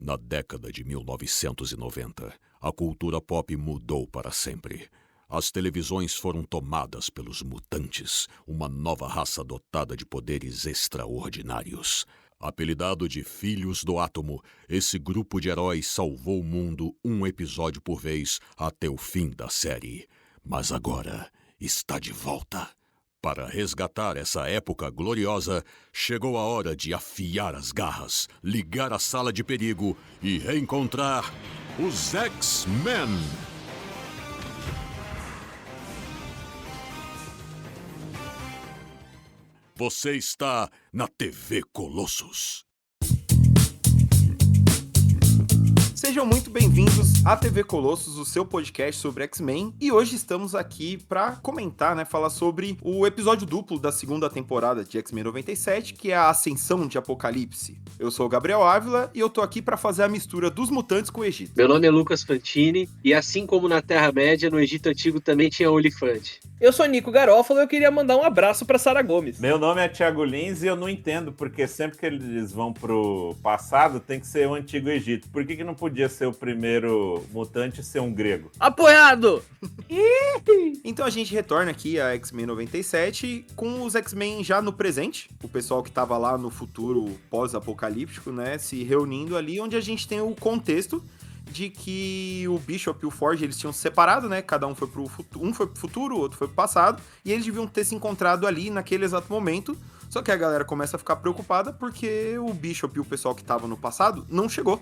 Na década de 1990, a cultura pop mudou para sempre. As televisões foram tomadas pelos mutantes, uma nova raça dotada de poderes extraordinários. Apelidado de Filhos do Átomo, esse grupo de heróis salvou o mundo um episódio por vez até o fim da série. Mas agora está de volta. Para resgatar essa época gloriosa, chegou a hora de afiar as garras, ligar a sala de perigo e reencontrar os X-Men. Você está na TV Colossus. Sejam muito bem-vindos à TV Colossus, o seu podcast sobre X-Men. E hoje estamos aqui para comentar, falar sobre o episódio duplo da segunda temporada de X-Men 97, que é a Ascensão de Apocalipse. Eu sou o Gabriel Ávila e eu tô aqui para fazer a mistura dos mutantes com o Egito. Meu nome é Lucas Fantini e assim como na Terra-média, no Egito Antigo também tinha olifante. Eu sou Nico Garófalo e eu queria mandar um abraço pra Sara Gomes. Meu nome é Thiago Lins e eu não entendo porque sempre que eles vão pro passado tem que ser o Antigo Egito. Por que não podia ser o primeiro mutante ser um grego? Apoiado! Então a gente retorna aqui a X-Men 97 com os X-Men já no presente. O pessoal que tava lá no futuro pós-apocalíptico, se reunindo ali, onde a gente tem o contexto de que o Bishop e o Forge, eles tinham se separado, Cada um foi pro futuro, um foi pro futuro, o outro foi pro passado, e eles deviam ter se encontrado ali naquele exato momento. Só que a galera começa a ficar preocupada porque o Bishop e o pessoal que tava no passado não chegou,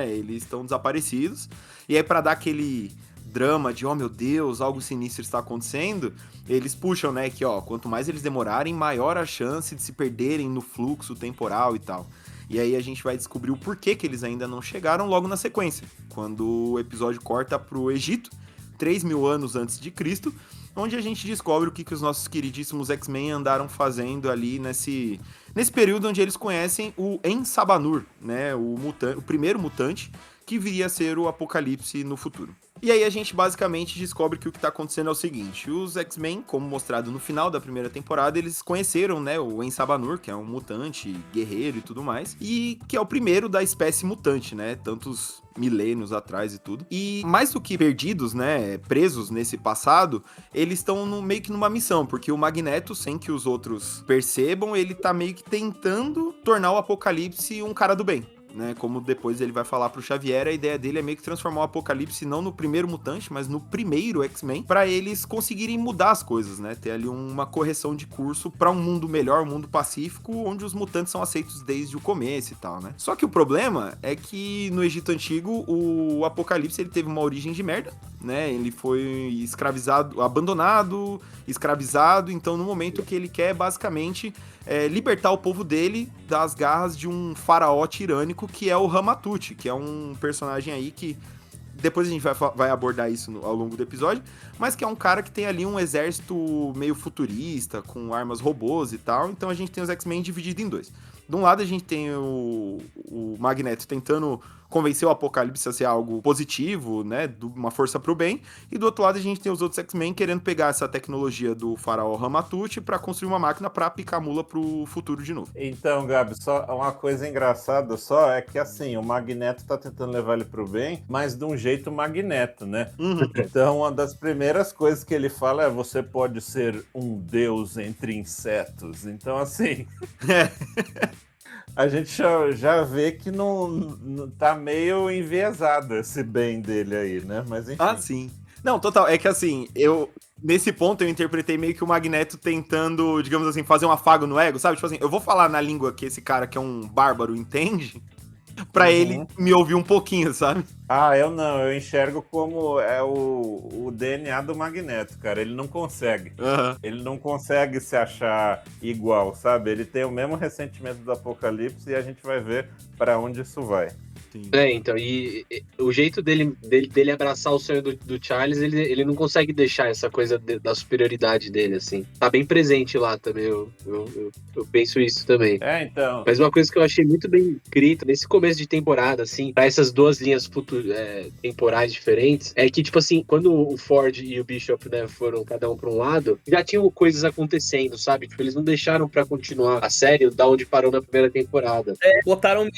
Eles estão desaparecidos. E aí, pra dar aquele drama de, oh meu Deus, algo sinistro está acontecendo, eles puxam, que, quanto mais eles demorarem, maior a chance de se perderem no fluxo temporal e tal. E aí a gente vai descobrir o porquê que eles ainda não chegaram logo na sequência, quando o episódio corta pro Egito, 3.000 anos antes de Cristo, onde a gente descobre o que os nossos queridíssimos X-Men andaram fazendo ali nesse período onde eles conhecem o Ensabanur, o primeiro mutante que viria a ser o Apocalipse no futuro. E aí a gente basicamente descobre que o que tá acontecendo é o seguinte: os X-Men, como mostrado no final da primeira temporada, eles conheceram, o Ensabanur, que é um mutante, guerreiro e tudo mais, e que é o primeiro da espécie mutante, tantos milênios atrás e tudo. E mais do que perdidos, presos nesse passado, eles estão meio que numa missão, porque o Magneto, sem que os outros percebam, ele tá meio que tentando tornar o Apocalipse um cara do bem. Como depois ele vai falar pro Xavier, a ideia dele é meio que transformar o Apocalipse não no primeiro mutante, mas no primeiro X-Men, pra eles conseguirem mudar as coisas, Ter ali uma correção de curso pra um mundo melhor, um mundo pacífico, onde os mutantes são aceitos desde o começo e tal, Só que o problema é que no Egito Antigo, o Apocalipse ele teve uma origem de merda, Ele foi escravizado, abandonado, escravizado, então no momento que ele quer, basicamente, libertar o povo dele das garras de um faraó tirânico que é o Ramatut, que é um personagem aí que depois a gente vai abordar isso ao longo do episódio, mas que é um cara que tem ali um exército meio futurista, com armas robôs e tal, então a gente tem os X-Men divididos em dois. De um lado a gente tem o Magneto tentando convencer o Apocalipse a ser algo positivo, uma força pro bem, e do outro lado a gente tem os outros X-Men querendo pegar essa tecnologia do faraó Ramatut pra construir uma máquina pra picar a mula pro futuro de novo. Então, Gabi, só uma coisa engraçada só é que, assim, o Magneto tá tentando levar ele pro bem, mas de um jeito Magneto, Uhum. Então, uma das primeiras coisas que ele fala é: você pode ser um deus entre insetos. Então, assim... A gente já vê que não tá meio enviesado esse bem dele aí, Mas enfim. Ah, sim. Não, total. É que assim, nesse ponto eu interpretei meio que o Magneto tentando, digamos assim, fazer um afago no ego, sabe? Tipo assim, eu vou falar na língua que esse cara que é um bárbaro entende, pra ele me ouvir um pouquinho, sabe? Ah, eu não. Eu enxergo como é o DNA do Magneto, cara. Ele não consegue. Uhum. Ele não consegue se achar igual, sabe? Ele tem o mesmo ressentimento do Apocalipse e a gente vai ver pra onde isso vai. Sim. Então, e o jeito dele abraçar o sonho do Charles, ele não consegue deixar essa coisa da superioridade dele, assim. Tá bem presente lá também, eu penso isso também. Então... Mas uma coisa que eu achei muito bem escrita nesse começo de temporada, assim, pra essas duas linhas temporais diferentes, é que, tipo assim, quando o Ford e o Bishop, foram cada um pra um lado, já tinham coisas acontecendo, sabe? Tipo, eles não deixaram pra continuar a série da onde parou na primeira temporada. Botaram meio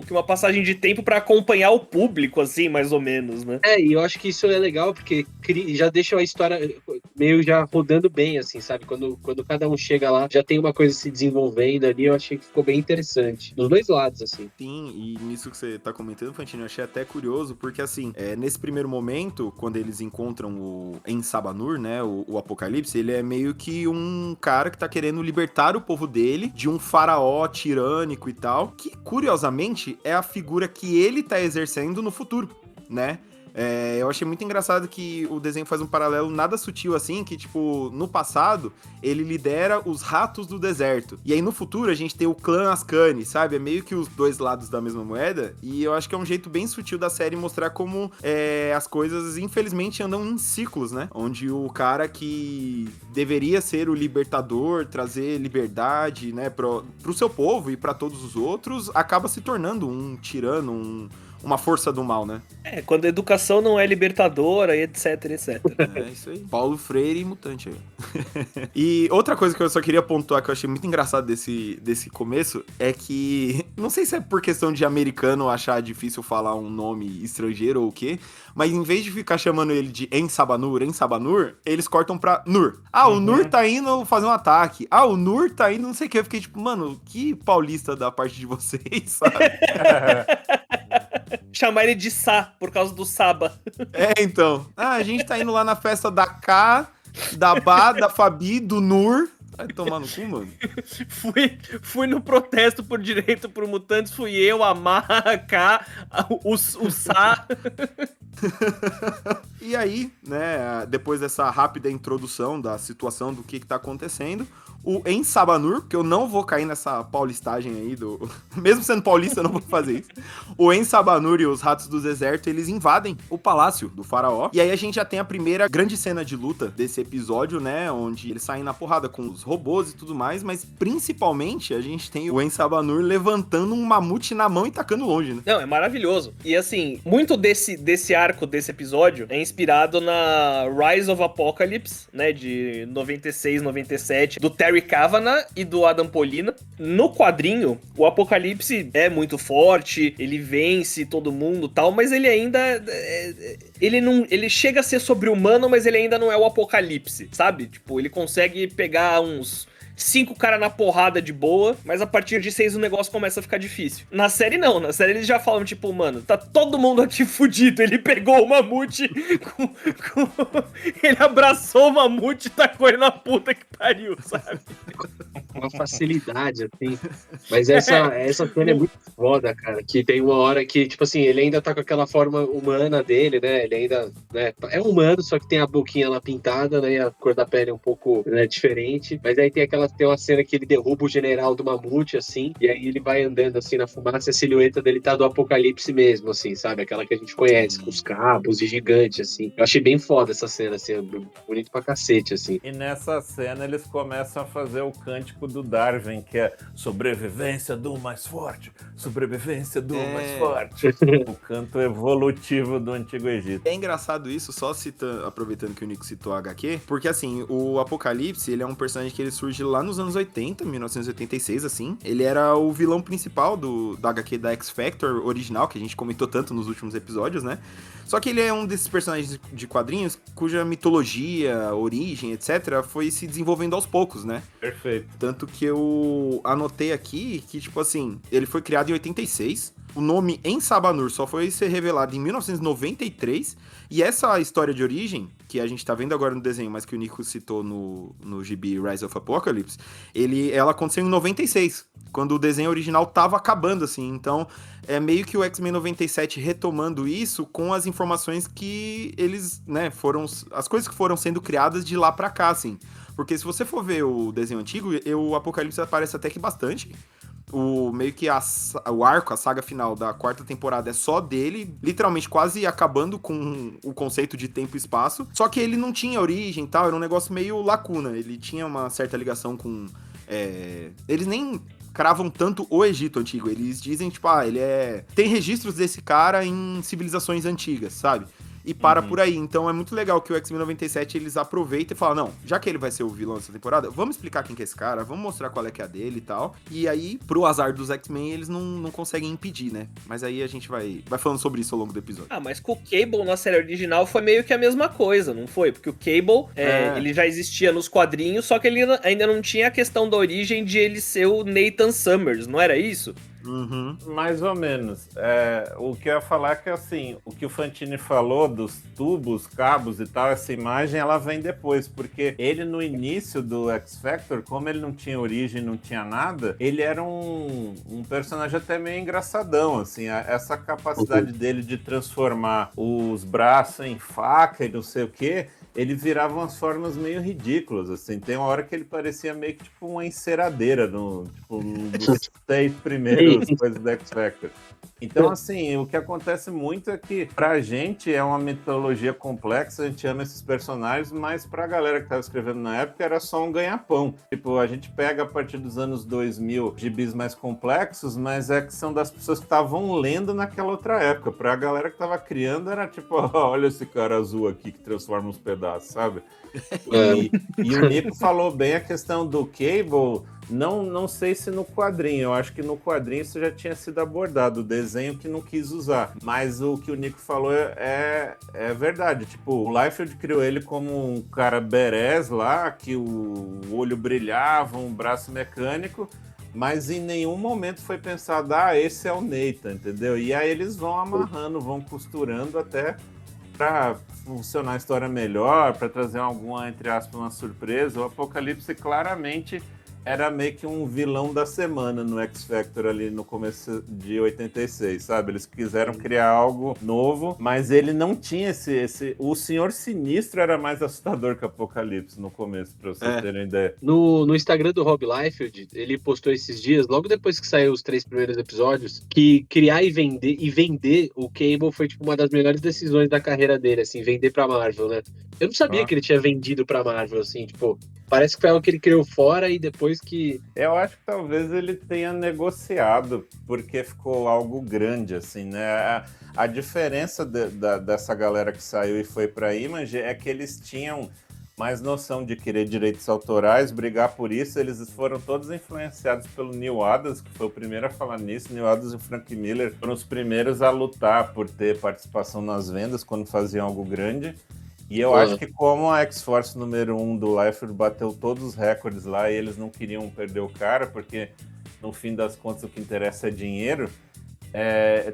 que uma passagem de tempo pra acompanhar o público, assim, mais ou menos, né? E eu acho que isso é legal, porque já deixa a história meio já rodando bem, assim, sabe? Quando cada um chega lá, já tem uma coisa se desenvolvendo ali, eu achei que ficou bem interessante. Dos dois lados, assim. Sim, e nisso que você tá comentando, Fantino, eu achei até curioso, porque assim, nesse primeiro momento, quando eles encontram o Ensabanur, né, o Apocalipse, ele é meio que um cara que tá querendo libertar o povo dele de um faraó tirânico e tal, que, curiosamente, é a figura que ele tá exercendo no futuro, né? Eu achei muito engraçado que o desenho faz um paralelo nada sutil assim, que tipo, no passado, ele lidera os ratos do deserto. E aí no futuro a gente tem o clã Ascani, sabe? É meio que os dois lados da mesma moeda. E eu acho que é um jeito bem sutil da série mostrar como as coisas, infelizmente, andam em ciclos, né? Onde o cara que deveria ser o libertador, trazer liberdade, né, pro seu povo e pra todos os outros, acaba se tornando um tirano, uma força do mal, né? Quando a educação não é libertadora, etc, etc. É isso aí. Paulo Freire e mutante aí. E outra coisa que eu só queria pontuar que eu achei muito engraçado desse começo é que, não sei se é por questão de americano achar difícil falar um nome estrangeiro ou o quê, mas em vez de ficar chamando ele de Ensabanur, eles cortam pra Nur. O Nur tá indo fazer um ataque. O Nur tá indo não sei o que. Eu fiquei tipo, mano, que paulista da parte de vocês, sabe? Chamar ele de Sá, por causa do Saba. Então. A gente tá indo lá na festa da K, da Bá, da Fabi, do Nur. Vai tomar no cu, mano. Fui no protesto por direito por mutantes, fui eu, a Má, a K, o Sá. E aí, né, depois dessa rápida introdução da situação do que tá acontecendo, o Ensabanur, que eu não vou cair nessa paulistagem aí mesmo sendo paulista, eu não vou fazer isso. O Ensabanur e os Ratos do Deserto, eles invadem o palácio do faraó. E aí a gente já tem a primeira grande cena de luta desse episódio, né, onde eles saem na porrada com os robôs e tudo mais, mas principalmente a gente tem o Ensabanur levantando um mamute na mão e tacando longe, né? Não, é maravilhoso. E assim, muito desse arco desse episódio é inspirado na Rise of Apocalypse, né, de 96, 97, do Terry Kavanagh e do Adam Polina. No quadrinho, o Apocalipse é muito forte, ele vence todo mundo e tal, mas ele ainda... Ele chega a ser sobre-humano, mas ele ainda não é o Apocalipse, sabe? Tipo, ele consegue pegar uns 5 caras na porrada de boa, mas a partir de 6 o negócio começa a ficar difícil. Na série não, na série eles já falam, tipo, mano, tá todo mundo aqui fudido, ele pegou o mamute, ele abraçou o mamute e tacou ele na puta que pariu, sabe? Com uma facilidade, assim. Mas essa cena é muito foda, cara, que tem uma hora que, tipo assim, ele ainda tá com aquela forma humana dele, né, ele ainda, né, é humano, só que tem a boquinha lá pintada, né, e a cor da pele é um pouco, né, diferente, mas aí tem uma cena que ele derruba o general do mamute, assim, e aí ele vai andando, assim, na fumaça, e a silhueta dele tá do Apocalipse mesmo, assim, sabe? Aquela que a gente conhece, com os cabos e gigante, assim. Eu achei bem foda essa cena, assim, bonito pra cacete, assim. E nessa cena eles começam a fazer o cântico do Darwin, que é sobrevivência do mais forte, sobrevivência do mais forte. O canto evolutivo do Antigo Egito. É engraçado isso, só aproveitando que o Nico citou a HQ, porque assim, o Apocalipse, ele é um personagem que ele surge lá nos anos 80, 1986, assim. Ele era o vilão principal da HQ da X-Factor original, que a gente comentou tanto nos últimos episódios, né? Só que ele é um desses personagens de quadrinhos cuja mitologia, origem, etc., foi se desenvolvendo aos poucos, né? Perfeito. Tanto que eu anotei aqui que, tipo assim, ele foi criado em 86, o nome Ensabanur só foi ser revelado em 1993, e essa história de origem, que a gente tá vendo agora no desenho, mas que o Nico citou no gibi Rise of Apocalypse, ela aconteceu em 96, quando o desenho original tava acabando, assim. Então, é meio que o X-Men 97 retomando isso com as informações que eles, né, as coisas que foram sendo criadas de lá pra cá, assim. Porque se você for ver o desenho antigo, o Apocalipse aparece até que bastante. Meio que o arco, a saga final da quarta temporada é só dele, literalmente quase acabando com o conceito de tempo e espaço. Só que ele não tinha origem e tal, era um negócio meio lacuna. Ele tinha uma certa ligação com... Eles nem cravam tanto o Egito antigo. Eles dizem, tipo, ele tem registros desse cara em civilizações antigas, sabe? e para por aí. Então é muito legal que o X-Men 97 eles aproveitam e falam, não, já que ele vai ser o vilão dessa temporada, vamos explicar quem que é esse cara, vamos mostrar qual é que é a dele e tal. E aí, pro azar dos X-Men, eles não conseguem impedir, né? Mas aí a gente vai falando sobre isso ao longo do episódio. Ah, mas com o Cable na série original foi meio que a mesma coisa, não foi? Porque o Cable, ele já existia nos quadrinhos, só que ele ainda não tinha a questão da origem de ele ser o Nathan Summers, não era isso? Uhum. Mais ou menos. O que eu ia falar é que, assim, o que o Fantini falou dos tubos, cabos e tal, essa imagem, ela vem depois, porque ele, no início do X-Factor, como ele não tinha origem, não tinha nada, ele era um personagem até meio engraçadão, assim, essa capacidade dele de transformar os braços em faca e não sei o quê, ele virava umas formas meio ridículas, assim. Tem uma hora que ele parecia meio que tipo uma enceradeira dos 6 primeiros coisas do X-Factor. Então, assim, o que acontece muito é que pra gente é uma mitologia complexa, a gente ama esses personagens, mas pra galera que tava escrevendo na época era só um ganha-pão. Tipo, a gente pega a partir dos anos 2000 gibis mais complexos, mas é que são das pessoas que estavam lendo naquela outra época. Pra galera que tava criando era tipo, olha esse cara azul aqui que transforma uns pedaços, sabe? E o Nico falou bem a questão do Cable. Não sei se no quadrinho, eu acho que no quadrinho isso já tinha sido abordado, o desenho que não quis usar. Mas o que o Nico falou é verdade. Tipo, o Liefeld criou ele como um cara berés lá, que o olho brilhava, um braço mecânico, mas em nenhum momento foi pensado, esse é o Nathan, entendeu? E aí eles vão amarrando, vão costurando até pra funcionar a história melhor, pra trazer alguma, entre aspas, uma surpresa. O Apocalipse claramente era meio que um vilão da semana no X-Factor ali no começo de 86, sabe? Eles quiseram criar algo novo, mas ele não tinha esse... O Senhor Sinistro era mais assustador que o Apocalipse no começo, pra vocês terem ideia. No Instagram do Rob Liefeld, ele postou esses dias, logo depois que saiu os 3 primeiros episódios, que criar e vender o Cable foi tipo uma das melhores decisões da carreira dele, assim, vender pra Marvel, né? Eu não sabia que ele tinha vendido pra Marvel, assim, tipo... Parece que foi algo que ele criou fora e depois que... Eu acho que talvez ele tenha negociado, porque ficou algo grande, assim, né? A diferença dessa galera que saiu e foi pra Image é que eles tinham mais noção de querer direitos autorais, brigar por isso. Eles foram todos influenciados pelo Neil Adams, que foi o primeiro a falar nisso. Neil Adams e Frank Miller foram os primeiros a lutar por ter participação nas vendas quando faziam algo grande. E eu acho que como a X-Force número 1 do Liefeld bateu todos os recordes lá e eles não queriam perder o cara, porque no fim das contas o que interessa é dinheiro,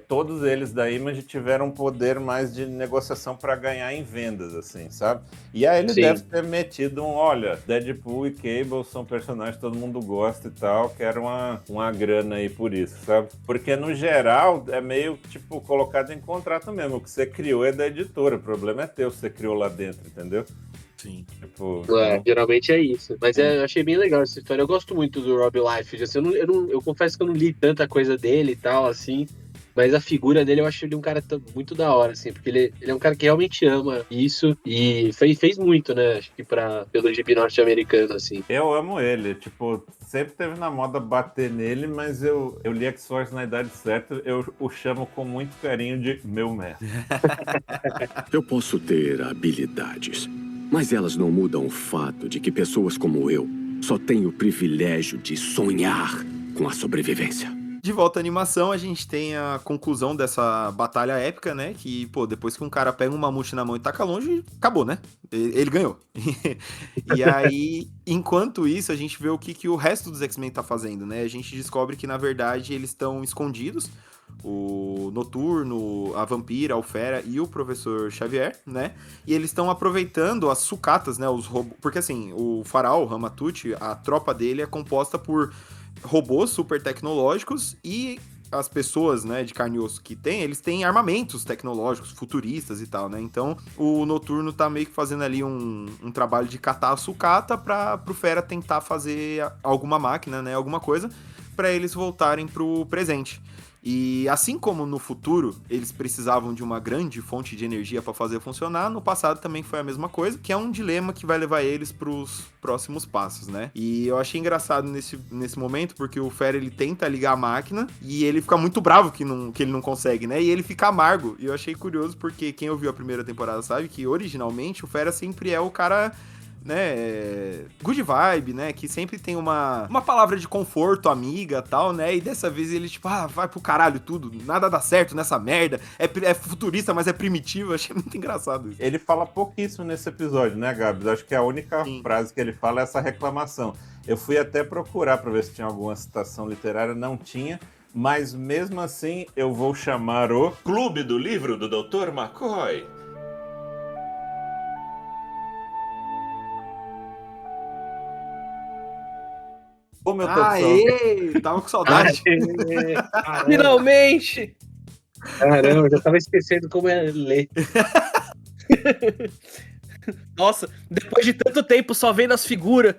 todos eles da Image tiveram um poder mais de negociação para ganhar em vendas, assim, sabe? E aí ele deve ter metido olha, Deadpool e Cable são personagens que todo mundo gosta e tal, quero uma grana aí por isso, sabe? Porque no geral é meio, tipo, colocado em contrato mesmo, o que você criou é da editora, o problema é teu, você criou lá dentro, entendeu? Sim. Tipo, geralmente é isso. Mas eu achei bem legal essa história. Eu gosto muito do Rob Liefeld. Assim, eu confesso que eu não li tanta coisa dele e tal, assim. Mas a figura dele, eu acho ele um cara muito da hora, assim. Porque ele é um cara que realmente ama isso. E fez muito, né? Acho que pelo gibi norte-americano, assim. Eu amo ele. Tipo, sempre teve na moda bater nele, mas eu li X-Force na idade certa. Eu o chamo com muito carinho de meu mestre. Eu posso ter habilidades, mas elas não mudam o fato de que pessoas como eu só têm o privilégio de sonhar com a sobrevivência. De volta à animação, a gente tem a conclusão dessa batalha épica, né? Que, pô, depois que um cara pega um mamute na mão e taca longe, acabou, né? Ele ganhou. E aí, enquanto isso, a gente vê o que o resto dos X-Men tá fazendo, né? A gente descobre que, na verdade, eles estão escondidos. O Noturno, a Vampira, o Fera e o Professor Xavier, né? E eles estão aproveitando as sucatas, né? Os robôs. Porque assim, o Faraó, o Ramatut, a tropa dele é composta por robôs super tecnológicos e as pessoas, né, de carne e osso que tem, eles têm armamentos tecnológicos, futuristas e tal, né? Então, o Noturno tá meio que fazendo ali um trabalho de catar a sucata pro Fera tentar fazer alguma máquina, né? Alguma coisa pra eles voltarem pro presente. E assim como no futuro eles precisavam de uma grande fonte de energia para fazer funcionar, no passado também foi a mesma coisa, que é um dilema que vai levar eles pros próximos passos, né? E eu achei engraçado nesse momento, porque o Fera, ele tenta ligar a máquina e ele fica muito bravo que ele não consegue, né? E ele fica amargo. E eu achei curioso porque quem ouviu a primeira temporada sabe que originalmente o Fera sempre é o cara, né, good vibe, né, que sempre tem uma palavra de conforto, amiga, tal, né, e dessa vez ele, tipo, vai pro caralho tudo, nada dá certo nessa merda, é futurista, mas é primitivo. Eu achei muito engraçado isso. Ele fala pouquíssimo nesse episódio, né, Gabs? Acho que a única Sim. frase que ele fala é essa reclamação. Eu fui até procurar pra ver se tinha alguma citação literária, não tinha, mas mesmo assim eu vou chamar o Clube do Livro do Dr. McCoy. Como eu tô Aê! Tava com saudade. Caramba, Finalmente! eu já tava esquecendo como é ler. Nossa, depois de tanto tempo só vendo as figuras.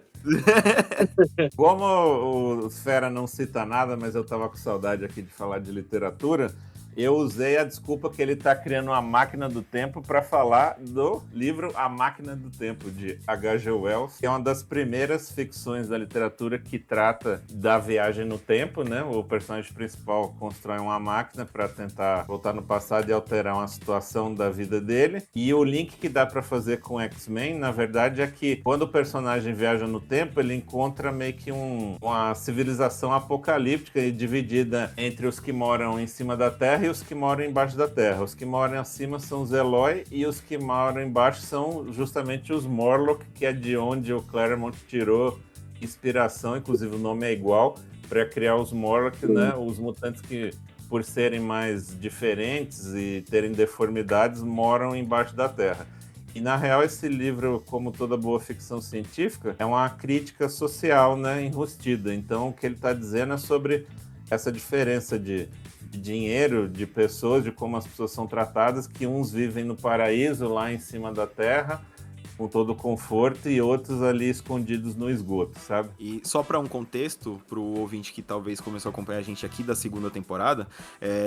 Como o Fera não cita nada, mas eu tava com saudade aqui de falar de literatura, eu usei a desculpa que ele tá criando uma máquina do tempo para falar do livro A Máquina do Tempo, de H.G. Wells, que é uma das primeiras ficções da literatura que trata da viagem no tempo, né? O personagem principal constrói uma máquina para tentar voltar no passado e alterar uma situação da vida dele. E o link que dá para fazer com X-Men, na verdade, é que quando o personagem viaja no tempo, ele encontra meio que uma civilização apocalíptica e dividida entre os que moram em cima da Terra e os que moram embaixo da Terra. Os que moram acima são os Eloi e os que moram embaixo são justamente os Morlock, que é de onde o Claremont tirou inspiração, inclusive o nome é igual, para criar os Morlock, né? Os mutantes que, por serem mais diferentes e terem deformidades, moram embaixo da Terra. E, na real, esse livro, como toda boa ficção científica, é uma crítica social, né, enrustida. Então, o que ele está dizendo é sobre essa diferença de dinheiro, de pessoas, de como as pessoas são tratadas, que uns vivem no paraíso, lá em cima da terra, com todo o conforto, e outros ali escondidos no esgoto, sabe? E só para um contexto, pro ouvinte que talvez começou a acompanhar a gente aqui da segunda temporada,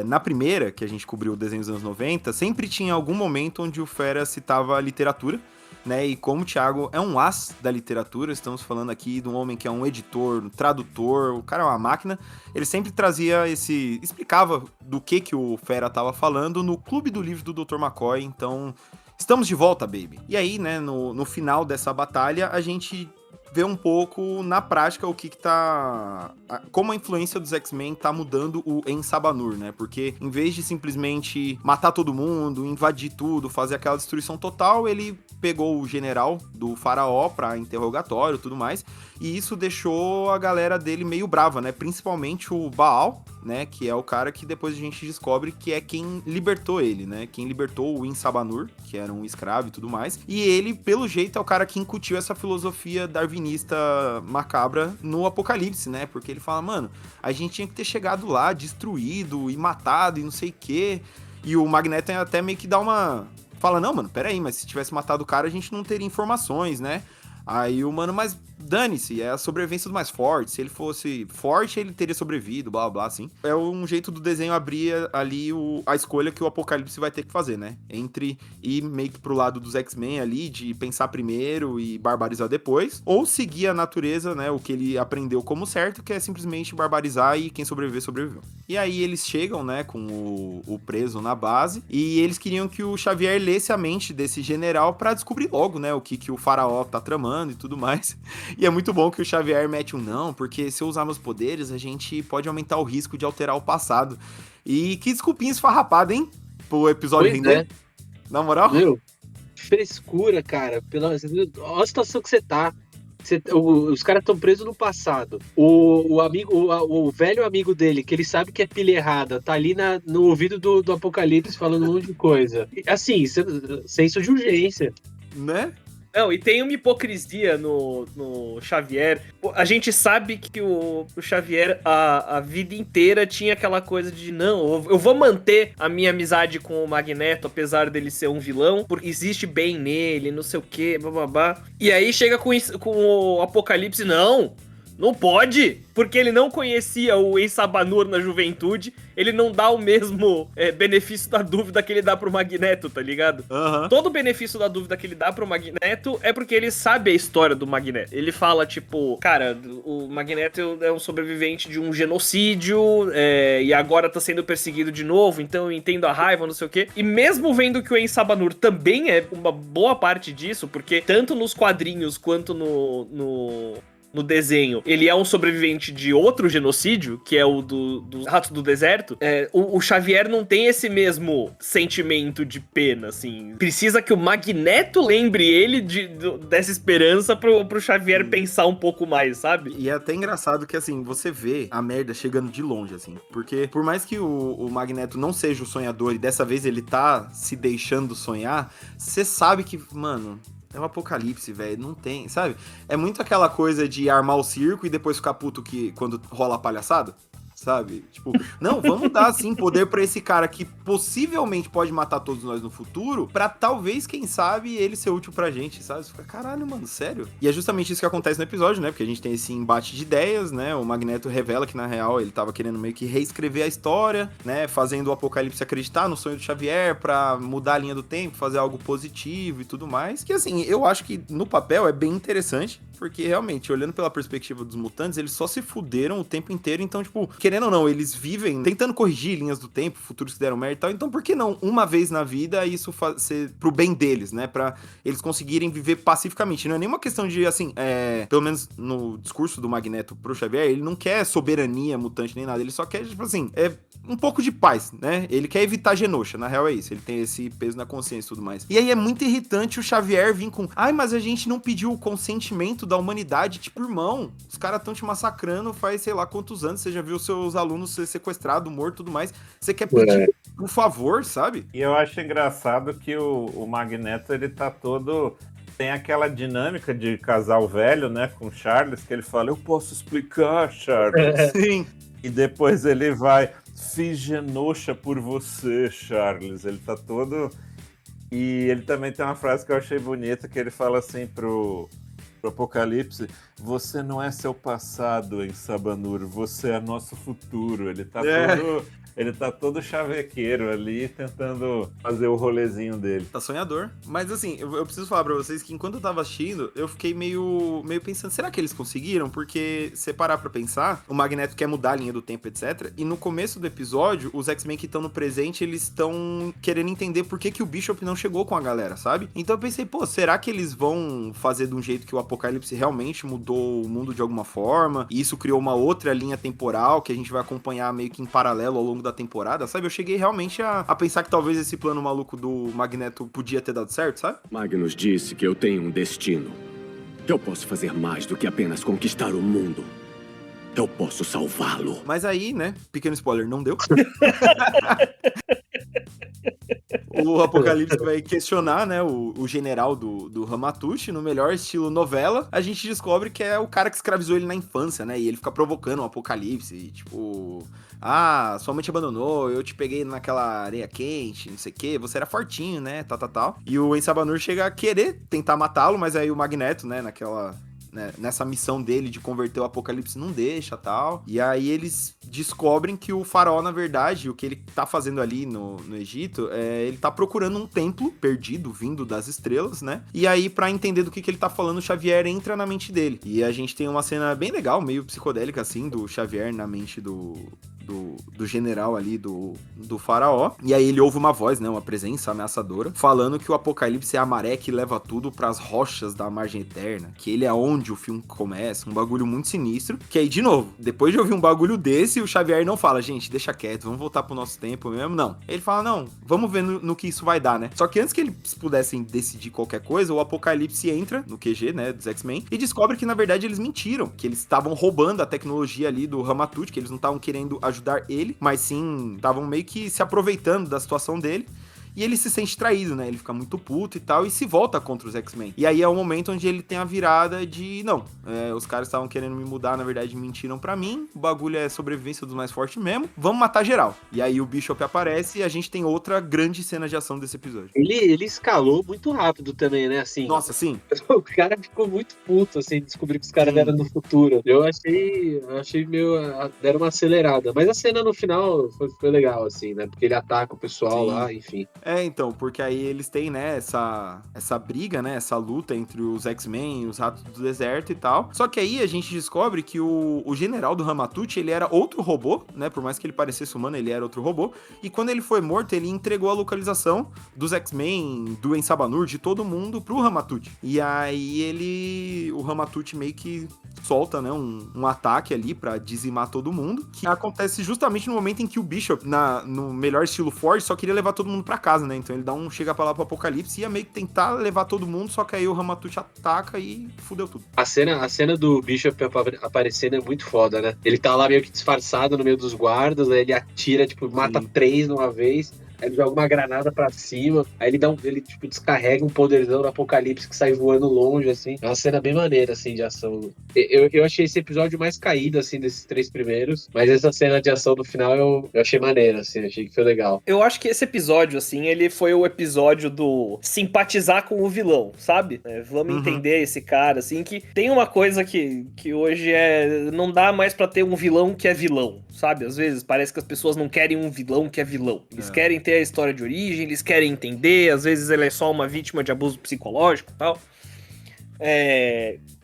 na primeira, que a gente cobriu o desenho dos anos 90, sempre tinha algum momento onde o Fera citava literatura, né? E como o Thiago é um as da literatura, estamos falando aqui de um homem que é um editor, um tradutor, o cara é uma máquina, ele sempre trazia explicava do que o Fera tava falando no Clube do Livro do Dr. McCoy. Então, estamos de volta, baby. E aí, né, no final dessa batalha, a gente vê um pouco na prática o que tá... como a influência dos X-Men tá mudando o Ensabanur, né? Porque em vez de simplesmente matar todo mundo, invadir tudo, fazer aquela destruição total, ele pegou o general do faraó pra interrogatório e tudo mais, e isso deixou a galera dele meio brava, né? Principalmente o Baal, né? Que é o cara que depois a gente descobre que é quem libertou ele, né? Quem libertou o Ensabanur, que era um escravo e tudo mais. E ele, pelo jeito, é o cara que incutiu essa filosofia darwinista macabra no Apocalipse, né? Porque ele fala, mano, a gente tinha que ter chegado lá, destruído e matado e não sei o quê. E o Magneto até meio que dá uma... fala, não, mano, peraí, mas se tivesse matado o cara, a gente não teria informações, né? Aí o mano, mas dane-se, é a sobrevivência do mais forte. Se ele fosse forte, ele teria sobrevivido, blá, blá, assim. É um jeito do desenho abrir ali a escolha que o Apocalipse vai ter que fazer, né? Entre ir meio que pro lado dos X-Men ali, de pensar primeiro e barbarizar depois, ou seguir a natureza, né? O que ele aprendeu como certo, que é simplesmente barbarizar e quem sobreviver, sobreviveu. E aí eles chegam, né, com o preso na base, e eles queriam que o Xavier lesse a mente desse general pra descobrir logo, né, o que o faraó tá tramando e tudo mais. E é muito bom que o Xavier mete um não, porque se eu usar meus poderes, a gente pode aumentar o risco de alterar o passado. E que desculpinha esfarrapada, hein? Pro episódio render. Na moral? Meu, frescura, cara. Olha a situação que você tá. Os caras estão presos no passado. O velho amigo dele, que ele sabe que é pilha errada, tá ali no ouvido do Apocalipse falando um monte de coisa. Assim, senso de urgência. Né? Não, e tem uma hipocrisia no Xavier. A gente sabe que o Xavier, a vida inteira, tinha aquela coisa de, não, eu vou manter a minha amizade com o Magneto, apesar dele ser um vilão, porque existe bem nele, não sei o que, bababá. E aí chega com o Apocalipse, não, Não pode, porque ele não conhecia o Ensabanur na juventude, ele não dá o mesmo benefício da dúvida que ele dá pro Magneto, tá ligado? Aham. Todo o benefício da dúvida que ele dá pro Magneto é porque ele sabe a história do Magneto. Ele fala, tipo, cara, o Magneto é um sobrevivente de um genocídio, e agora tá sendo perseguido de novo, então eu entendo a raiva, não sei o quê. E mesmo vendo que o Ensabanur também é uma boa parte disso, porque tanto nos quadrinhos quanto no desenho, ele é um sobrevivente de outro genocídio, que é o dos Ratos do Deserto, o Xavier não tem esse mesmo sentimento de pena, assim. Precisa que o Magneto lembre ele dessa esperança pro Xavier pensar um pouco mais, sabe? E é até engraçado que, assim, você vê a merda chegando de longe, assim. Porque por mais que o Magneto não seja o sonhador e dessa vez ele tá se deixando sonhar, você sabe que, mano... É um apocalipse, velho. Não tem, sabe? É muito aquela coisa de armar o circo e depois ficar puto quando rola a palhaçada. Sabe? Tipo, não, vamos dar, assim, poder pra esse cara que possivelmente pode matar todos nós no futuro, pra talvez, quem sabe, ele ser útil pra gente, sabe? Você fica, caralho, mano, sério? E é justamente isso que acontece no episódio, né? Porque a gente tem esse embate de ideias, né? O Magneto revela que, na real, ele tava querendo meio que reescrever a história, né? Fazendo o Apocalipse acreditar no sonho do Xavier pra mudar a linha do tempo, fazer algo positivo e tudo mais. Que, assim, eu acho que no papel é bem interessante, porque, realmente, olhando pela perspectiva dos mutantes, eles só se fuderam o tempo inteiro, então, tipo, querendo ou não, eles vivem tentando corrigir linhas do tempo, futuros que deram merda e tal, então por que não, uma vez na vida, isso ser pro bem deles, né, pra eles conseguirem viver pacificamente, não é nenhuma questão de, assim, pelo menos no discurso do Magneto pro Xavier, ele não quer soberania mutante nem nada, ele só quer, tipo assim, um pouco de paz, né, ele quer evitar Genosha, na real é isso, ele tem esse peso na consciência e tudo mais. E aí é muito irritante o Xavier vir com, mas a gente não pediu o consentimento da humanidade, tipo, irmão, os caras tão te massacrando faz sei lá quantos anos, você já viu seus alunos ser sequestrados, mortos e tudo mais, você quer pedir por favor, sabe? E eu acho engraçado que o Magneto, ele tá todo... Tem aquela dinâmica de casal velho, né, com o Charles, que ele fala, eu posso explicar, Charles. Sim. E depois ele vai, fiz Genosha por você, Charles. Ele tá todo... E ele também tem uma frase que eu achei bonita, que ele fala assim pro Apocalipse, você não é seu passado, Ensabanur, você é nosso futuro. Ele tá todo chavequeiro ali, tentando fazer o rolezinho dele. Tá sonhador. Mas assim, eu preciso falar pra vocês que enquanto eu tava assistindo, eu fiquei meio pensando, será que eles conseguiram? Porque, se parar pra pensar, o Magneto quer mudar a linha do tempo, etc. E no começo do episódio, os X-Men que estão no presente, eles estão querendo entender por que o Bishop não chegou com a galera, sabe? Então eu pensei, será que eles vão fazer de um jeito que o Apocalipse realmente mudou o mundo de alguma forma? E isso criou uma outra linha temporal que a gente vai acompanhar meio que em paralelo ao longo da temporada, sabe? Eu cheguei realmente a pensar que talvez esse plano maluco do Magneto podia ter dado certo, sabe? Magnus disse que eu tenho um destino. Eu posso fazer mais do que apenas conquistar o mundo. Eu posso salvá-lo. Mas aí, né? Pequeno spoiler, não deu. O Apocalipse vai questionar, né, o general do Ramatut, no melhor estilo novela. A gente descobre que é o cara que escravizou ele na infância, né? E ele fica provocando o Apocalipse, e, tipo... sua mãe te abandonou, eu te peguei naquela areia quente, não sei o que, você era fortinho, né, tal. E o Ensabanur chega a querer tentar matá-lo, mas aí o Magneto, né, nessa missão dele de converter o Apocalipse não deixa, tal. E aí eles descobrem que o faraó, na verdade, o que ele tá fazendo ali no Egito, ele tá procurando um templo perdido, vindo das estrelas, né? E aí, pra entender do que ele tá falando, o Xavier entra na mente dele. E a gente tem uma cena bem legal, meio psicodélica, assim, do Xavier na mente do general ali, do faraó. E aí ele ouve uma voz, né, uma presença ameaçadora, falando que o Apocalipse é a maré que leva tudo pras rochas da margem eterna, que ele é onde o filme começa, um bagulho muito sinistro, que aí, de novo, depois de ouvir um bagulho desse, o Xavier não fala, gente, deixa quieto, vamos voltar pro nosso tempo mesmo, não. Ele fala, não, vamos ver no que isso vai dar, né? Só que antes que eles pudessem decidir qualquer coisa, o Apocalipse entra no QG, né, dos X-Men, e descobre que, na verdade, eles mentiram, que eles estavam roubando a tecnologia ali do Ramatut, que eles não estavam querendo ajudar ele, mas sim estavam meio que se aproveitando da situação dele. e ele se sente traído, né? Ele fica muito puto e tal, e se volta contra os X-Men. E aí é o momento onde ele tem a virada de, não, os caras estavam querendo me mudar, na verdade mentiram pra mim, o bagulho é sobrevivência dos mais fortes mesmo, vamos matar geral. E aí o Bishop aparece e a gente tem outra grande cena de ação desse episódio. Ele escalou muito rápido também, né? Assim, Nossa, sim. o cara ficou muito puto, assim, descobrir que os caras eram no futuro. Eu achei meio. Deram uma acelerada. Mas a cena no final foi legal, assim, né? Porque ele ataca o pessoal Sim. lá, enfim. Então, porque aí eles têm, né, essa briga, né, essa luta entre os X-Men e os Ratos do Deserto e tal. Só que aí a gente descobre que o general do Ramatut, ele era outro robô, né, por mais que ele parecesse humano, ele era outro robô. E quando ele foi morto, ele entregou a localização dos X-Men, do Ensabanur, de todo mundo pro Ramatut. E aí o Ramatut meio que solta, né, um ataque ali pra dizimar todo mundo, que acontece justamente no momento em que o Bishop, no melhor estilo Forge, só queria levar todo mundo pra casa, né, então ele dá chega pra lá pro Apocalipse e ia meio que tentar levar todo mundo, só que aí o Ramatut ataca e fudeu tudo. A cena do Bishop aparecendo é muito foda, né? Ele tá lá meio que disfarçado no meio dos guardas, aí ele atira, tipo, mata 3 de uma vez. Aí ele joga uma granada pra cima, aí ele tipo, descarrega um poderzão do Apocalipse que sai voando longe, assim. É uma cena bem maneira, assim, de ação. Eu achei esse episódio mais caído, assim, desses 3 primeiros, mas essa cena de ação no final eu achei maneira, assim, achei que foi legal. Eu acho que esse episódio, assim, ele foi o episódio do simpatizar com o vilão, sabe? Vamos entender esse cara, assim, que tem uma coisa que hoje não dá mais pra ter um vilão que é vilão, sabe? Às vezes parece que as pessoas não querem um vilão que é vilão. Eles querem ter a história de origem, eles querem entender, às vezes ele é só uma vítima de abuso psicológico e tal.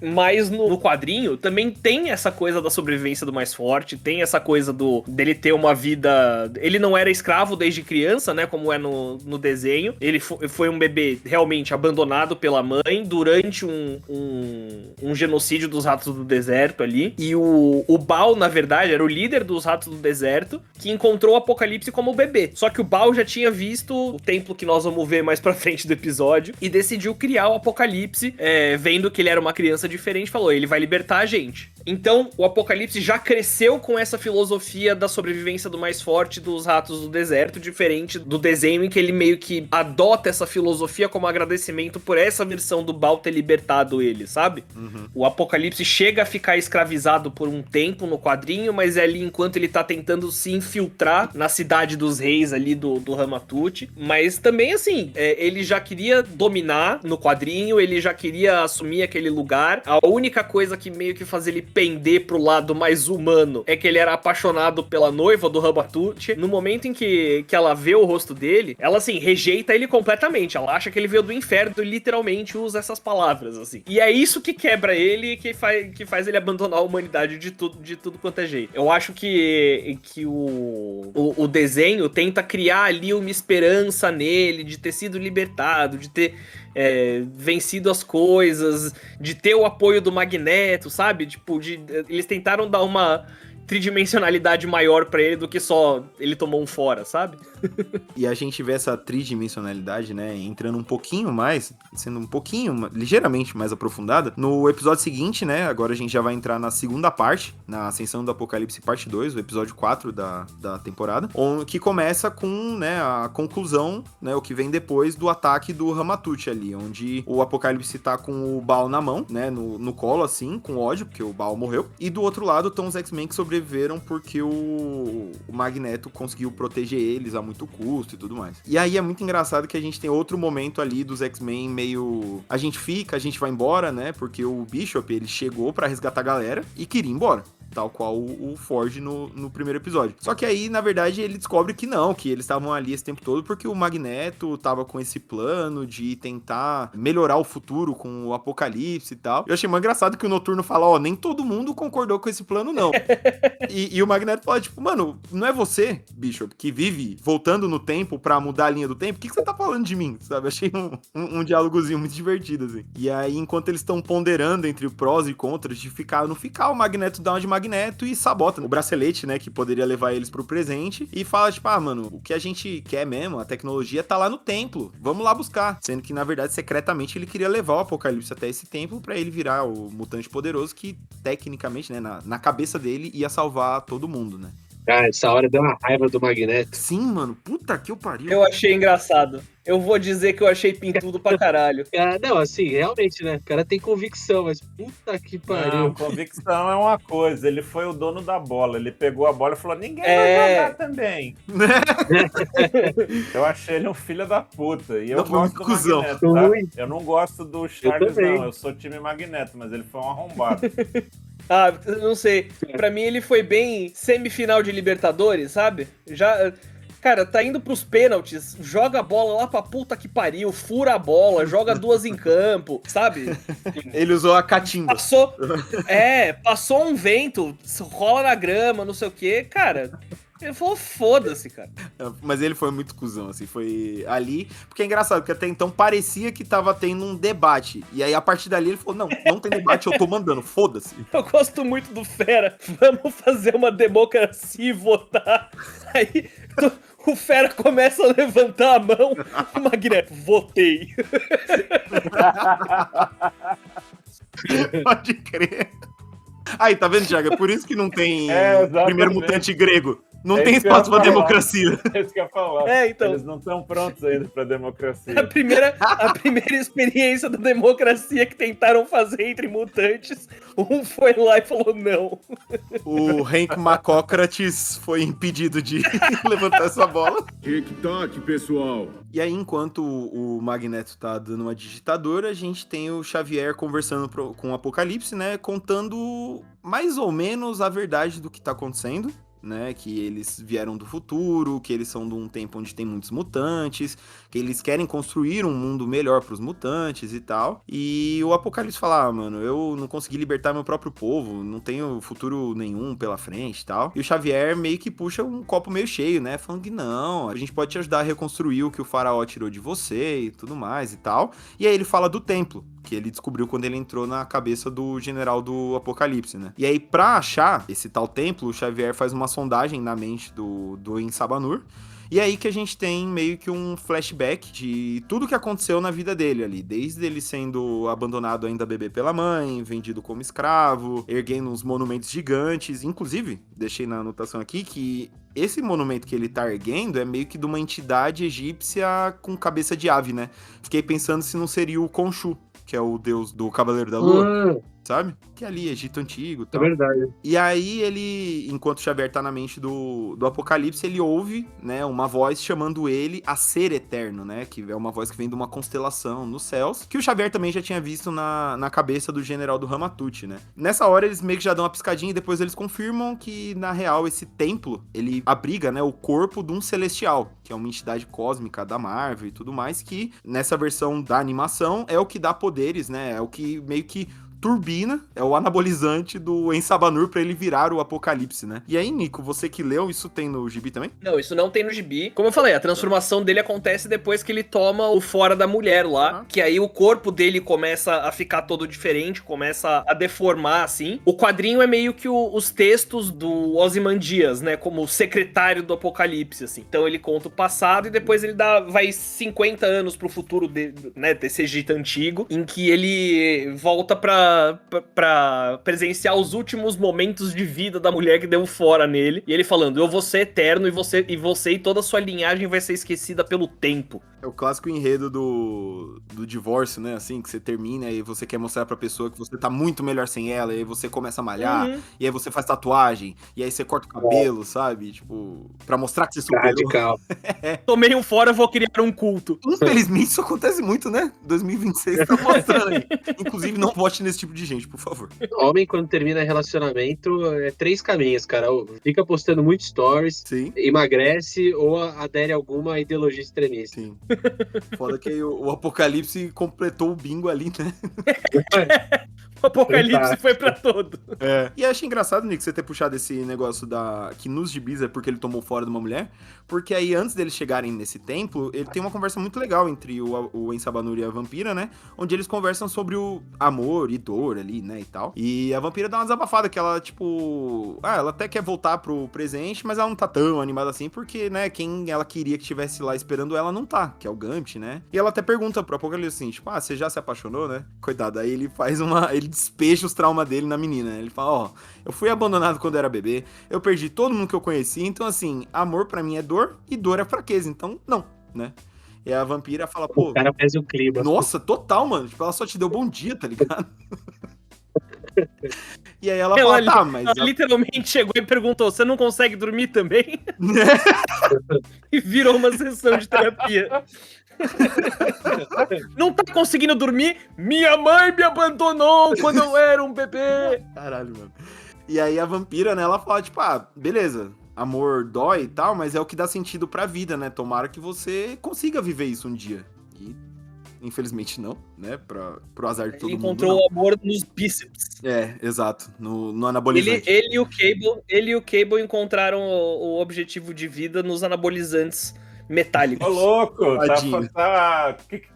Mas no quadrinho também tem essa coisa da sobrevivência do mais forte, tem essa coisa dele ter uma vida... Ele não era escravo desde criança, né, como é no desenho. Ele foi um bebê realmente abandonado pela mãe durante um genocídio dos Ratos do Deserto ali. E o Baal, na verdade, era o líder dos Ratos do Deserto, que encontrou o Apocalipse como bebê. Só que o Baal já tinha visto o templo que nós vamos ver mais pra frente do episódio e decidiu criar o Apocalipse, vendo que ele era uma criança diferente, falou, ele vai libertar a gente. Então, o Apocalipse já cresceu com essa filosofia da sobrevivência do mais forte dos Ratos do Deserto, diferente do desenho em que ele meio que adota essa filosofia como agradecimento por essa versão do Baal ter libertado ele, sabe? O Apocalipse chega a ficar escravizado por um tempo no quadrinho, mas é ali enquanto ele tá tentando se infiltrar na cidade dos reis ali do Ramatut. Mas também, assim, ele já queria dominar no quadrinho, ele já queria assumir aquele lugar. A única coisa que meio que fazia ele pender pro lado mais humano é que ele era apaixonado pela noiva do Ramatut. No momento em que ela vê o rosto dele, ela, assim, rejeita ele completamente. Ela acha que ele veio do inferno e literalmente usa essas palavras, assim. E é isso que quebra ele e que faz ele abandonar a humanidade de tudo quanto é jeito. Eu acho que o desenho tenta criar ali uma esperança nele, de ter sido libertado, de ter vencido as coisas, de ter o apoio do Magneto, sabe? Tipo, eles tentaram dar uma tridimensionalidade maior pra ele do que só ele tomou um fora, sabe? E a gente vê essa tridimensionalidade, né, entrando um pouquinho mais, sendo um pouquinho, ligeiramente mais aprofundada. No episódio seguinte, né, agora a gente já vai entrar na segunda parte, na Ascensão do Apocalipse parte 2, o episódio 4 da temporada, que começa com, né, a conclusão, né, o que vem depois do ataque do Ramatut ali, onde o Apocalipse tá com o Baal na mão, né, no colo, assim, com ódio, porque o Baal morreu, e do outro lado estão os X-Men que sobreviveram porque o Magneto conseguiu proteger eles a muito custo e tudo mais. E aí é muito engraçado que a gente tem outro momento ali dos X-Men meio... A gente vai embora, né? Porque o Bishop, ele chegou pra resgatar a galera e queria ir embora. Tal qual o Forge no primeiro episódio. Só que aí, na verdade, ele descobre que não, que eles estavam ali esse tempo todo porque o Magneto tava com esse plano de tentar melhorar o futuro com o Apocalipse e tal. Eu achei muito engraçado que o Noturno fala, nem todo mundo concordou com esse plano, não. e o Magneto fala, tipo, mano, não é você, Bishop, que vive voltando no tempo pra mudar a linha do tempo? O que você tá falando de mim, sabe? Achei um diálogozinho muito divertido, assim. E aí, enquanto eles estão ponderando entre prós e contras de ficar ou não ficar, o Magneto dá uma de Magneto e sabota o bracelete, né, que poderia levar eles pro presente, e fala, tipo, mano, o que a gente quer mesmo, a tecnologia tá lá no templo, vamos lá buscar. Sendo que, na verdade, secretamente, ele queria levar o Apocalipse até esse templo pra ele virar o mutante poderoso que, tecnicamente, né, na cabeça dele, ia salvar todo mundo, né. Cara, essa hora deu uma raiva do Magneto. Sim, mano. Puta que eu pariu. Eu achei engraçado. Eu vou dizer que eu achei pintudo pra caralho. Ah, não, assim, realmente, né? O cara tem convicção, mas puta que pariu. Não, convicção é uma coisa. Ele foi o dono da bola. Ele pegou a bola e falou: ninguém vai jogar também. Eu achei ele um filho da puta. E eu Não, foi gosto muito do cuzão. Magneto, tá? Ui. Eu não gosto do Charles, também. não. Eu sou time Magneto, mas ele foi um arrombado. Ah, não sei. Pra mim ele foi bem semifinal de Libertadores, sabe? Já... Cara, tá indo pros pênaltis, joga a bola lá pra puta que pariu, fura a bola, joga duas em campo, sabe? Ele usou a catimba. Passou um vento, rola na grama, não sei o quê. Cara, ele falou, foda-se, cara. Mas ele foi muito cuzão, assim, foi ali. Porque é engraçado, porque até então parecia que tava tendo um debate. E aí, a partir dali, ele falou: não tem debate, eu tô mandando, foda-se. Eu gosto muito do Fera. Vamos fazer uma democracia e votar. Aí o Fera começa a levantar a mão. O Magneto, votei. Pode crer. Aí, tá vendo, Thiago? É por isso que não tem exatamente. primeiro mutante grego. Não É tem isso que eu espaço ia pra falar. democracia. É isso que eu ia falar. Então. Eles não estão prontos ainda pra democracia. A primeira experiência da democracia que tentaram fazer entre mutantes, um foi lá e falou não. O Hank Macócrates foi impedido de levantar essa bola. Tic-tac, pessoal. E aí, enquanto o Magneto tá dando uma digitadora, a gente tem o Xavier conversando com o Apocalipse, né? Contando mais ou menos a verdade do que tá acontecendo. Né, que eles vieram do futuro, que eles são de um tempo onde tem muitos mutantes, que eles querem construir um mundo melhor pros mutantes e tal. E o Apocalipse fala: mano, eu não consegui libertar meu próprio povo, não tenho futuro nenhum pela frente e tal. E o Xavier meio que puxa um copo meio cheio, né, falando que não, a gente pode te ajudar a reconstruir o que o faraó tirou de você e tudo mais e tal. E aí ele fala do templo, que ele descobriu quando ele entrou na cabeça do general do Apocalipse, né. E aí, pra achar esse tal templo, o Xavier faz uma sondagem na mente do Ensabanur. E aí que a gente tem meio que um flashback de tudo que aconteceu na vida dele ali. Desde ele sendo abandonado ainda bebê pela mãe, vendido como escravo, erguendo uns monumentos gigantes. Inclusive, deixei na anotação aqui que esse monumento que ele tá erguendo é meio que de uma entidade egípcia com cabeça de ave, né? Fiquei pensando se não seria o Khonshu, que é o deus do Cavaleiro da Lua. Sabe? Que ali, Egito Antigo e tal. É verdade. E aí ele, enquanto o Xavier tá na mente do Apocalipse, ele ouve, né, uma voz chamando ele a ser eterno, né? Que é uma voz que vem de uma constelação nos céus, que o Xavier também já tinha visto na cabeça do general do Ramatut, né? Nessa hora eles meio que já dão uma piscadinha e depois eles confirmam que, na real, esse templo, ele abriga, né, o corpo de um celestial, que é uma entidade cósmica da Marvel e tudo mais, que nessa versão da animação é o que dá poderes, né? É o que meio que turbina, é o anabolizante do Ensabanur pra ele virar o Apocalipse, né? E aí, Nico, você que leu, isso tem no gibi também? Não, isso não tem no gibi. Como eu falei, a transformação dele acontece depois que ele toma o fora da mulher lá, que aí o corpo dele começa a ficar todo diferente, começa a deformar, assim. O quadrinho é meio que os textos do Ozymandias, né, como secretário do Apocalipse, assim. Então ele conta o passado e depois ele vai 50 anos pro futuro né, desse Egito antigo, em que ele volta pra presenciar os últimos momentos de vida da mulher que deu fora nele. E ele falando, eu vou ser eterno e você e toda a sua linhagem vai ser esquecida pelo tempo. É o clássico enredo do divórcio, né? Assim, que você termina e você quer mostrar pra pessoa que você tá muito melhor sem ela, e aí você começa a malhar, e aí você faz tatuagem, e aí você corta o cabelo, sabe? Tipo, pra mostrar que você superou. Radical. Tomei um fora, vou criar um culto. Infelizmente isso acontece muito, né? 2026 tá mostrando aí. Inclusive, não vote nesse tipo de gente, por favor. Homem, quando termina relacionamento, é 3 caminhos, cara. Ou fica postando muito stories, Sim. emagrece ou adere a alguma ideologia extremista. Sim. Foda que o Apocalipse completou o bingo ali, né? O Apocalipse Fantástico. foi pra todo. É. E achei engraçado, Nick, você ter puxado esse negócio que nos gibis é porque ele tomou fora de uma mulher, porque aí antes deles chegarem nesse templo, ele tem uma conversa muito legal entre o Ensabanur e a vampira, né? Onde eles conversam sobre o amor e dor ali, né, e tal. E a vampira dá uma desabafada que ela, tipo... ela até quer voltar pro presente, mas ela não tá tão animada assim, porque, né, quem ela queria que estivesse lá esperando ela não tá, que é o Gambit, né? E ela até pergunta pro Apocalipse assim, tipo, você já se apaixonou, né? Coitado, aí ele faz ele despeja os traumas dele na menina. Ele fala, ó, eu fui abandonado quando eu era bebê, eu perdi todo mundo que eu conheci, então assim, amor pra mim é dor e dor é fraqueza, então não, né? E a vampira fala, pô... O cara faz o clima. Nossa, total, mano. Tipo, ela só te deu bom dia, tá ligado? E aí ela fala, tá, mas... Ela literalmente chegou e perguntou, você não consegue dormir também? E virou uma sessão de terapia. Não tá conseguindo dormir? Minha mãe me abandonou quando eu era um bebê. Caralho, mano. E aí a vampira, né, ela fala, tipo, ah, beleza, amor dói e tal, mas é o que dá sentido pra vida, né? Tomara que você consiga viver isso um dia. E, infelizmente, não, né? Pro azar de todo Ele mundo. encontrou o amor nos bíceps. É, exato. No anabolizante. Ele e o Cable encontraram o objetivo de vida nos anabolizantes metálicos. Ô, louco, Tadinho.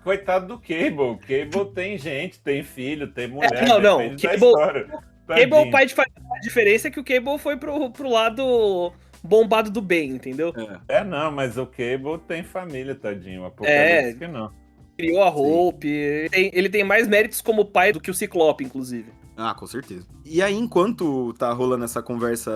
coitado do Cable. Cable tem gente, tem filho, tem mulher. Não, depende da Cable- história. Cable, o Tadinho. pai de família, a diferença é que o Cable foi pro lado bombado do bem, entendeu? É, não, mas o Cable tem família, tadinho. O Apocalipse que não. Criou a Hope. Ele tem mais méritos como pai do que o Ciclope, inclusive. Ah, com certeza. E aí, enquanto tá rolando essa conversa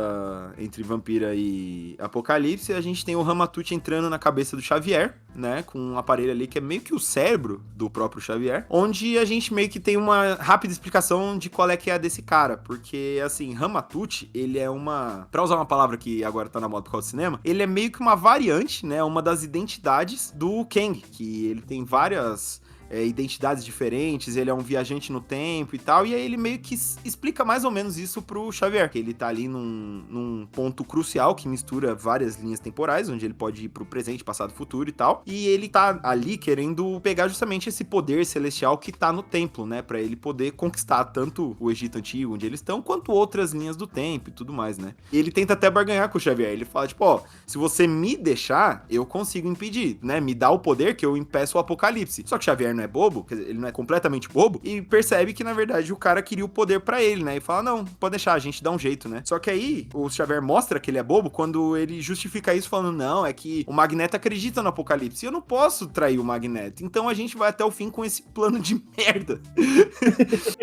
entre Vampira e Apocalipse, a gente tem o Ramatut entrando na cabeça do Xavier, né? Com um aparelho ali que é meio que o cérebro do próprio Xavier, onde a gente meio que tem uma rápida explicação de qual é que é a desse cara. Porque, assim, Ramatut, ele é uma... Pra usar uma palavra que agora tá na moda por causa do cinema, ele é meio que uma variante, né? Uma das identidades do Kang, que ele tem várias... identidades diferentes, ele é um viajante no tempo e tal, e aí ele meio que explica mais ou menos isso pro Xavier, que ele tá ali num ponto crucial que mistura várias linhas temporais, onde ele pode ir pro presente, passado, futuro e tal, e ele tá ali querendo pegar justamente esse poder celestial que tá no templo, né, pra ele poder conquistar tanto o Egito Antigo, onde eles estão, quanto outras linhas do tempo e tudo mais, né. E ele tenta até barganhar com o Xavier, ele fala, tipo, ó, se você me deixar, eu consigo impedir, né, me dá o poder que eu impeço o apocalipse. Só que o Xavier não é bobo, quer dizer, ele não é completamente bobo, e percebe que, na verdade, o cara queria o poder pra ele, né? E fala, não, pode deixar, a gente dá um jeito, né? Só que aí, o Xavier mostra que ele é bobo quando ele justifica isso falando, não, é que o Magneto acredita no Apocalipse, e eu não posso trair o Magneto, então a gente vai até o fim com esse plano de merda.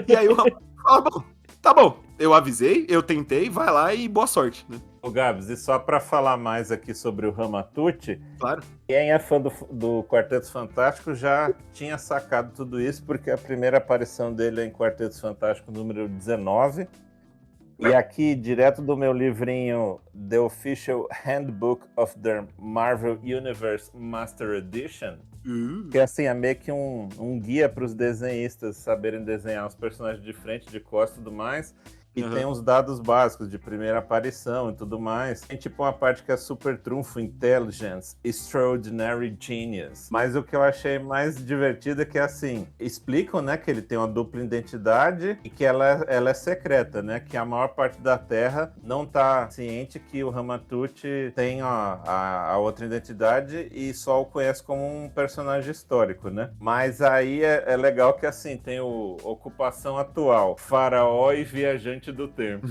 E aí o Ramatut fala, bom, tá bom, eu avisei, eu tentei, vai lá e boa sorte, né? Ô, Gabs, e só pra falar mais aqui sobre o Ramatut, Claro. quem é fã do Quarteto Fantástico já tinha sacado tudo isso, porque a primeira aparição dele é em Quarteto Fantástico número 19. E aqui, direto do meu livrinho The Official Handbook of the Marvel Universe Master Edition, que assim, é meio que um guia para os desenhistas saberem desenhar os personagens de frente, de costas e tudo mais. E tem os dados básicos de primeira aparição e tudo mais. Tem tipo uma parte que é super trunfo, intelligence, extraordinary genius. Mas o que eu achei mais divertido é que, assim, explicam, né, que ele tem uma dupla identidade e que ela é secreta, né? Que a maior parte da Terra não tá ciente que o Ramatut tem a outra identidade e só o conhece como um personagem histórico, né? Mas aí é legal que, assim, tem o ocupação atual, faraó e viajante do tempo.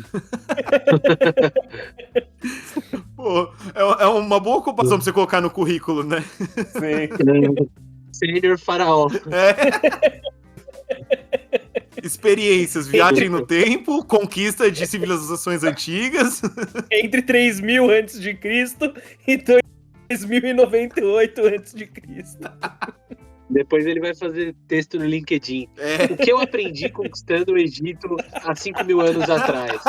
Pô, é uma boa ocupação pra você colocar no currículo, né? Sim. Senior faraó. Experiências, viagem no tempo, conquista de civilizações antigas. Entre 3000 a.C. e 2098 a.C. Depois ele vai fazer texto no LinkedIn. O que eu aprendi conquistando o Egito há 5.000 anos atrás.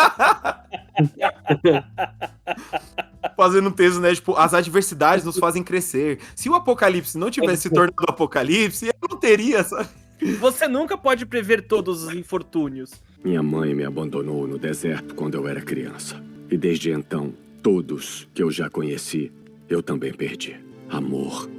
Fazendo um texto, né? Tipo, as adversidades nos fazem crescer. Se o Apocalipse não tivesse se tornado o Apocalipse, eu não teria, sabe? Você nunca pode prever todos os infortúnios. Minha mãe me abandonou no deserto quando eu era criança. E desde então, todos que eu já conheci, eu também perdi. Amor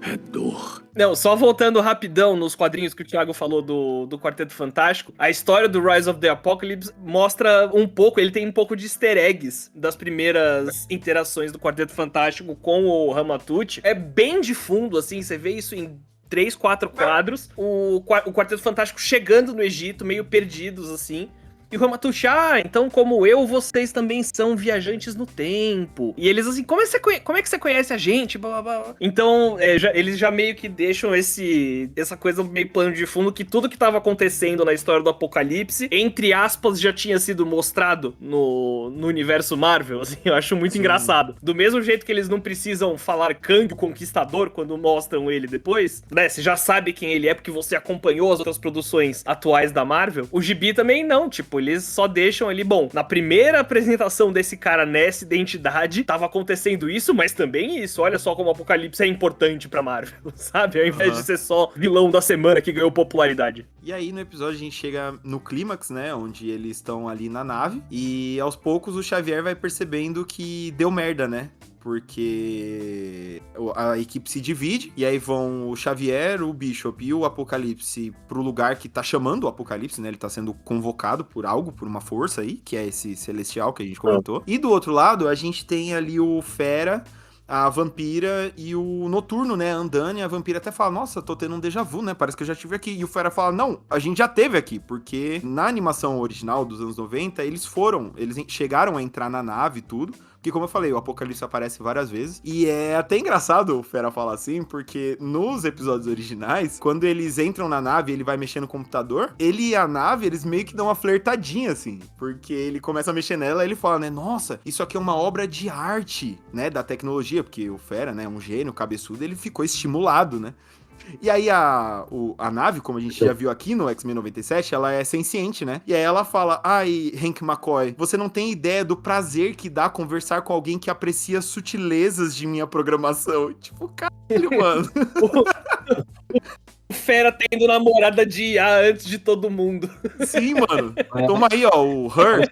é dor. Não, só voltando rapidão nos quadrinhos que o Thiago falou do Quarteto Fantástico, a história do Rise of the Apocalypse mostra um pouco, ele tem um pouco de easter eggs das primeiras interações do Quarteto Fantástico com o Ramatut. É bem de fundo, assim, você vê isso em 3, 4 quadros, o Quarteto Fantástico chegando no Egito, meio perdidos, assim, E o Ramatouche, então como eu, vocês também são viajantes no tempo. E eles assim, como é que você conhece a gente? Blá, blá, blá. Então, eles já meio que deixam essa coisa meio plano de fundo, que tudo que tava acontecendo na história do Apocalipse, entre aspas, já tinha sido mostrado no universo Marvel, assim, eu acho muito engraçado. Do mesmo jeito que eles não precisam falar Kang o Conquistador quando mostram ele depois, né, você já sabe quem ele é porque você acompanhou as outras produções atuais da Marvel, o Gibi também não, tipo, eles só deixam ali, bom, na primeira apresentação desse cara nessa identidade, tava acontecendo isso, mas também isso, olha só como o Apocalipse é importante pra Marvel, sabe? Ao invés de ser só vilão da semana que ganhou popularidade. E aí no episódio a gente chega no clímax, né, onde eles estão ali na nave, e aos poucos o Xavier vai percebendo que deu merda, né? Porque a equipe se divide, e aí vão o Xavier, o Bishop e o Apocalipse pro lugar que tá chamando o Apocalipse, né? Ele tá sendo convocado por algo, por uma força aí, que é esse Celestial que a gente comentou. E do outro lado, a gente tem ali o Fera, a Vampira e o Noturno, né, andando, e a Vampira até fala, nossa, tô tendo um déjà vu, né, parece que eu já estive aqui. E o Fera fala, não, a gente já teve aqui, porque na animação original dos anos 90, eles chegaram a entrar na nave e tudo, porque como eu falei, o Apocalipse aparece várias vezes, e é até engraçado o Fera falar assim, porque nos episódios originais, quando eles entram na nave e ele vai mexer no computador, ele e a nave, eles meio que dão uma flertadinha, assim, porque ele começa a mexer nela e ele fala, né, nossa, isso aqui é uma obra de arte, né, da tecnologia, porque o Fera, né, um gênio, cabeçudo, ele ficou estimulado, né. E aí a nave, como a gente já viu aqui no X-Men 97, ela é senciente, né? E aí ela fala, ai, Hank McCoy, você não tem ideia do prazer que dá conversar com alguém que aprecia sutilezas de minha programação. Tipo, caralho, mano. O Fera tendo namorada de IA antes de todo mundo. Sim, mano. Toma aí, ó, o Her,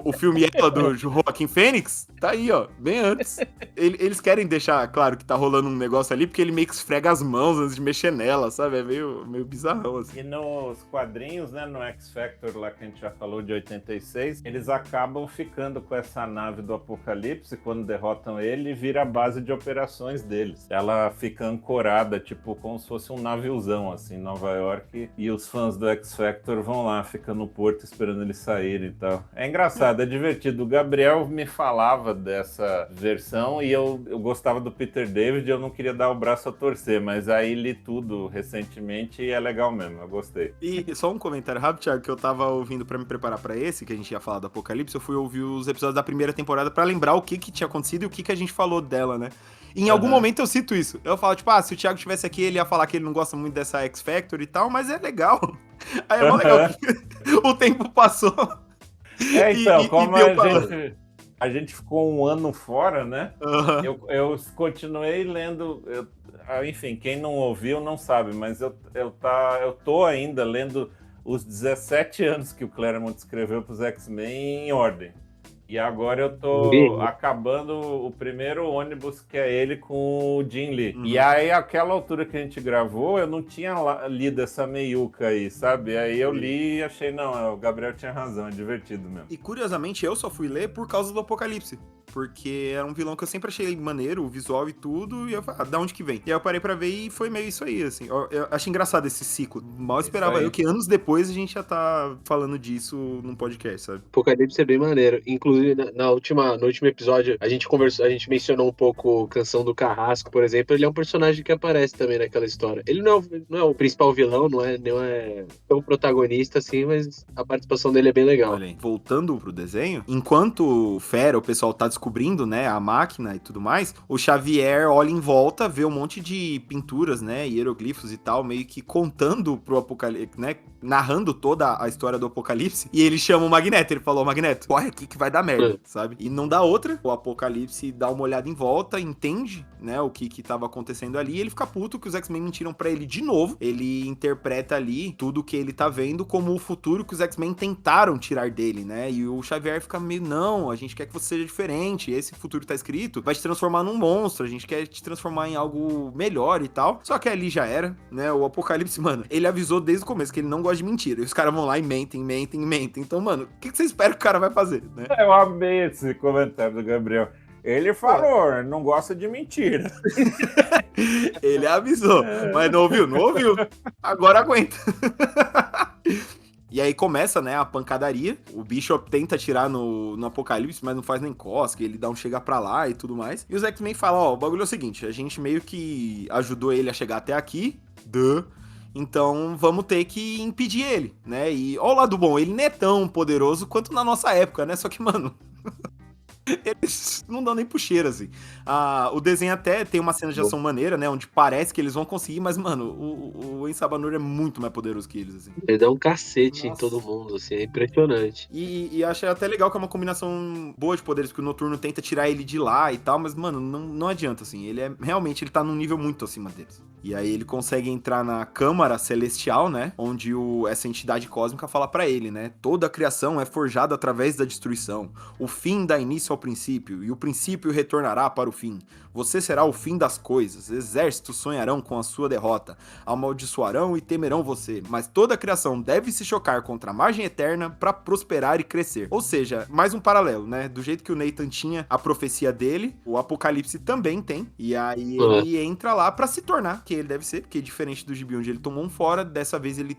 o filme Ela do Joaquin Phoenix, tá aí, ó, bem antes. Eles querem deixar claro que tá rolando um negócio ali, porque ele meio que esfrega as mãos antes de mexer nela, sabe? É meio bizarrão, assim. E nos quadrinhos, né, no X-Factor lá que a gente já falou de 86, eles acabam ficando com essa nave do Apocalipse, quando derrotam ele, e vira a base de operações deles. Ela fica ancorada, tipo, como se fosse um naviozão, assim, em Nova York, e os fãs do X-Factor vão lá, ficam no porto esperando eles saírem e tal. É engraçado, é divertido. O Gabriel me falava dessa versão e eu gostava do Peter David e eu não queria dar o braço a torcer, mas aí li tudo recentemente e é legal mesmo, eu gostei. E só um comentário rápido, Thiago, que eu tava ouvindo pra me preparar pra esse, que a gente ia falar do Apocalipse, eu fui ouvir os episódios da primeira temporada pra lembrar o que tinha acontecido e o que a gente falou dela, né? Em algum momento eu cito isso. Eu falo, tipo, se o Thiago tivesse aqui, ele ia falar que ele não gosta muito dessa X-Factor e tal, mas é legal. Aí é mó legal que o tempo passou. Então, como a gente ficou um ano fora, né? Eu continuei lendo. Enfim, quem não ouviu não sabe, mas eu tô ainda lendo os 17 anos que o Claremont escreveu para os X-Men em ordem. E agora eu tô acabando o primeiro ônibus, que é ele com o Jim Lee. E aí, aquela altura que a gente gravou, eu não tinha lido essa meiuca aí, sabe? Aí eu li e achei, não, o Gabriel tinha razão, é divertido mesmo. E curiosamente, eu só fui ler por causa do Apocalipse. Porque era um vilão que eu sempre achei maneiro, o visual e tudo, e eu falei, da onde que vem? E aí eu parei pra ver e foi meio isso aí, assim. Eu achei engraçado esse ciclo. Mal esperava eu que anos depois a gente já tá falando disso num podcast, sabe? Apocalipse é bem maneiro. Inclusive, no último episódio, a gente mencionou um pouco Canção do Carrasco, por exemplo. Ele é um personagem que aparece também naquela história. Ele não é o principal vilão, não é tão protagonista assim, mas a participação dele é bem legal. Olha aí, voltando pro desenho, enquanto Fera, o pessoal tá descobrindo, né, a máquina e tudo mais, o Xavier olha em volta, vê um monte de pinturas, né, hieroglifos e tal, meio que contando pro Apocalipse, né, narrando toda a história do Apocalipse, e ele chama o Magneto, ele falou, Magneto, corre aqui que vai dar merda, sabe? E não dá outra, o Apocalipse dá uma olhada em volta, entende, né, o que tava acontecendo ali, e ele fica puto que os X-Men mentiram pra ele de novo, ele interpreta ali tudo que ele tá vendo como o futuro que os X-Men tentaram tirar dele, né, e o Xavier fica meio, não, a gente quer que você seja diferente, esse futuro que tá escrito vai te transformar num monstro, a gente quer te transformar em algo melhor e tal, só que ali já era, né, o Apocalipse, mano, ele avisou desde o começo que ele não gosta de mentira, e os caras vão lá e mentem, então, mano, o que você espera que o cara vai fazer, né? Eu amei esse comentário do Gabriel. Ele falou, não gosta de mentira. Ele avisou, mas não ouviu? Agora aguenta. E aí começa, né, a pancadaria. O Bishop tenta atirar no Apocalipse, mas não faz nem cosca, ele dá um chega pra lá e tudo mais. E os X-Men falam, ó, o bagulho é o seguinte, a gente meio que ajudou ele a chegar até aqui, então vamos ter que impedir ele, né? E ó o lado bom, ele não é tão poderoso quanto na nossa época, né? Só que, mano... Eles não dão nem pro cheiro, assim. O desenho até tem uma cena de ação maneira, né? Onde parece que eles vão conseguir, mas, mano, o Ensabanur é muito mais poderoso que eles, assim. Ele dá um cacete em todo mundo, assim, é impressionante. E achei até legal que é uma combinação boa de poderes, porque o Noturno tenta tirar ele de lá e tal, mas, mano, não adianta, assim. Realmente, ele tá num nível muito acima deles. E aí ele consegue entrar na Câmara Celestial, né? Onde essa entidade cósmica fala pra ele, né? Toda a criação é forjada através da destruição. O fim dá início ao princípio, e o princípio retornará para o fim. Você será o fim das coisas. Exércitos sonharão com a sua derrota, amaldiçoarão e temerão você. Mas toda a criação deve se chocar contra a margem eterna para prosperar e crescer. Ou seja, mais um paralelo, né? Do jeito que o Nathan tinha a profecia dele, o Apocalipse também tem. E aí ele entra lá para se tornar, que ele deve ser, porque diferente do gibi onde ele tomou um fora, dessa vez ele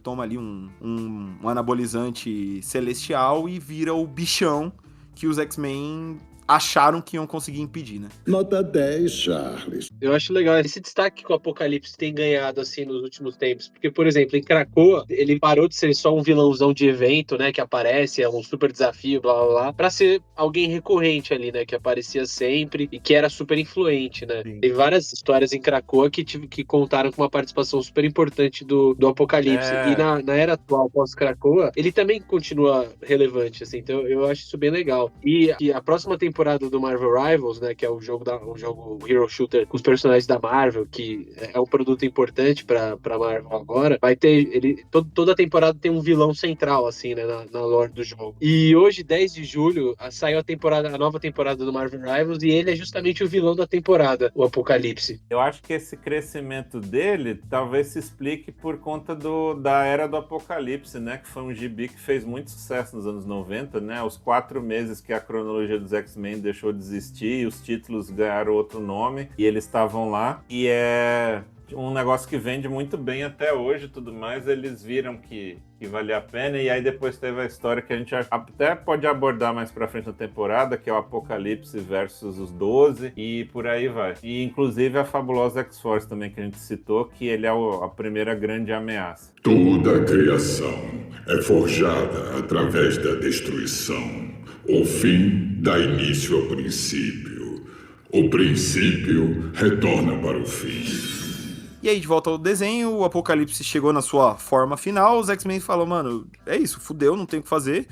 toma ali um anabolizante celestial e vira o bichão que os X-Men acharam que iam conseguir impedir, né? Nota 10, Charles. Eu acho legal esse destaque que o Apocalipse tem ganhado, assim, nos últimos tempos. Porque, por exemplo, em Krakoa, ele parou de ser só um vilãozão de evento, né? Que aparece, é um super desafio, blá, blá, blá. Pra ser alguém recorrente ali, né? Que aparecia sempre e que era super influente, né? Sim. Tem várias histórias em Krakoa que contaram com uma participação super importante do Apocalipse. E na era atual, pós-Krakoa, ele também continua relevante, assim. Então, eu acho isso bem legal. E a próxima temporada do Marvel Rivals, né, que é o jogo Hero Shooter com os personagens da Marvel, que é um produto importante pra Marvel agora, vai ter, toda a temporada tem um vilão central, assim, né, na lore do jogo. E hoje, 10 de julho, saiu a nova temporada do Marvel Rivals, e ele é justamente o vilão da temporada, o Apocalipse. Eu acho que esse crescimento dele talvez se explique por conta da Era do Apocalipse, né, que foi um gibi que fez muito sucesso nos anos 90, né, os 4 meses que a cronologia dos X-Men deixou de existir, os títulos ganharam outro nome e eles estavam lá, e é um negócio que vende muito bem até hoje e tudo mais. Eles viram que valia a pena, e aí depois teve a história que a gente até pode abordar mais pra frente na temporada, que é o Apocalipse versus os 12, e por aí vai. E inclusive a fabulosa X-Force também, que a gente citou, que ele é a primeira grande ameaça. Toda a criação é forjada através da destruição. O fim dá início ao princípio. O princípio retorna para o fim. E aí, de volta ao desenho, o Apocalipse chegou na sua forma final, os X-Men falam, mano, é isso, fudeu, não tem o que fazer.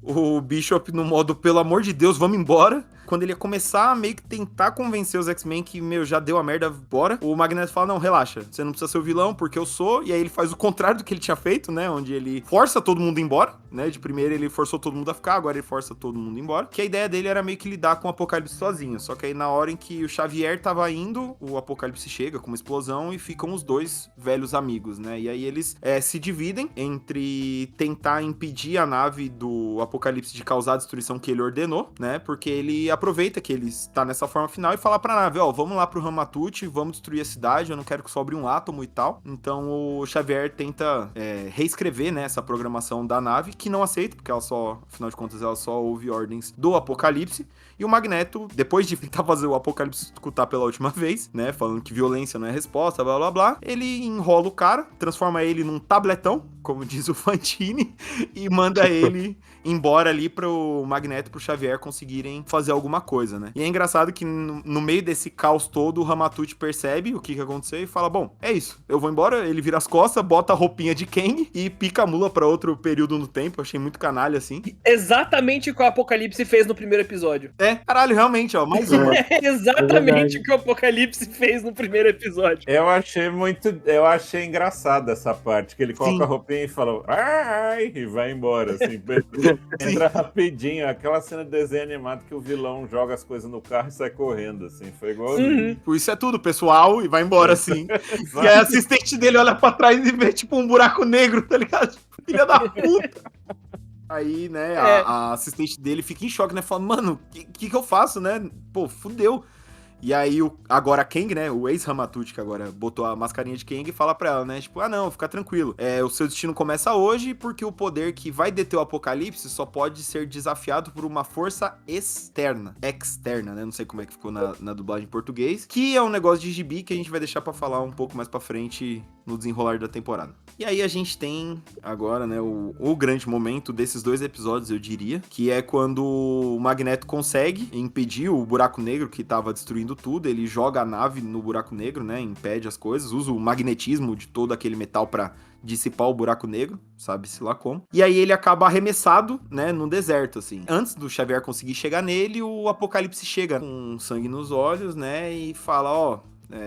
O Bishop no modo, pelo amor de Deus, vamos embora. Quando ele ia começar a meio que tentar convencer os X-Men que, já deu a merda, bora. O Magneto fala, não, relaxa, você não precisa ser o vilão, porque eu sou. E aí ele faz o contrário do que ele tinha feito, né? Onde ele força todo mundo embora, né? De primeiro ele forçou todo mundo a ficar, agora ele força todo mundo embora. Que a ideia dele era meio que lidar com o Apocalipse sozinho. Só que aí na hora em que o Xavier tava indo, o Apocalipse chega com uma explosão e ficam os dois velhos amigos, né? E aí eles se dividem entre tentar impedir a nave do Apocalipse de causar a destruição que ele ordenou, né? Porque ele aproveita que ele está nessa forma final e fala pra nave, ó, vamos lá pro Ramatut, vamos destruir a cidade, eu não quero que sobre um átomo e tal. Então o Xavier tenta reescrever, né, essa programação da nave, que não aceita, porque ela só, afinal de contas, ela só ouve ordens do Apocalipse. E o Magneto, depois de tentar fazer o Apocalipse escutar pela última vez, né, falando que violência não é resposta, blá blá blá, ele enrola o cara, transforma ele num tabletão, como diz o Fantini, e manda ele embora ali pro Magneto e pro Xavier conseguirem fazer alguma coisa, né? E é engraçado que no meio desse caos todo, o Ramatut percebe o que aconteceu e fala, bom, é isso, eu vou embora. Ele vira as costas, bota a roupinha de Kang e pica a mula pra outro período no tempo. Achei muito canalha, assim. Exatamente o que o Apocalipse fez no primeiro episódio. Caralho, realmente, ó, mais uma. É exatamente o que o Apocalipse fez no primeiro episódio. Eu achei engraçado essa parte, que ele coloca a roupinha e fala, ai, e vai embora, assim. Entra rapidinho, aquela cena de desenho animado que o vilão joga as coisas no carro e sai correndo, assim, foi igualzinho. Isso é tudo, pessoal, e vai embora, assim. E aí a assistente dele olha pra trás e vê, tipo, um buraco negro, tá ligado? Filha da puta! Aí, né, a assistente dele fica em choque, né? Fala, mano, o que eu faço, né? Pô, fudeu. E aí, agora Kang, né, o ex-Ramatut, que agora botou a mascarinha de Kang, fala pra ela, né, tipo, não, fica tranquilo. O seu destino começa hoje porque o poder que vai deter o apocalipse só pode ser desafiado por uma força externa, né, não sei como é que ficou na dublagem em português, que é um negócio de gibi que a gente vai deixar pra falar um pouco mais pra frente no desenrolar da temporada. E aí a gente tem agora, né, o grande momento desses 2 episódios, eu diria, que é quando o Magneto consegue impedir o buraco negro que tava destruindo tudo, ele joga a nave no buraco negro, né, impede as coisas, usa o magnetismo de todo aquele metal pra dissipar o buraco negro, sabe-se lá como. E aí ele acaba arremessado, né, no deserto, assim. Antes do Xavier conseguir chegar nele, o Apocalipse chega com sangue nos olhos, né, e fala,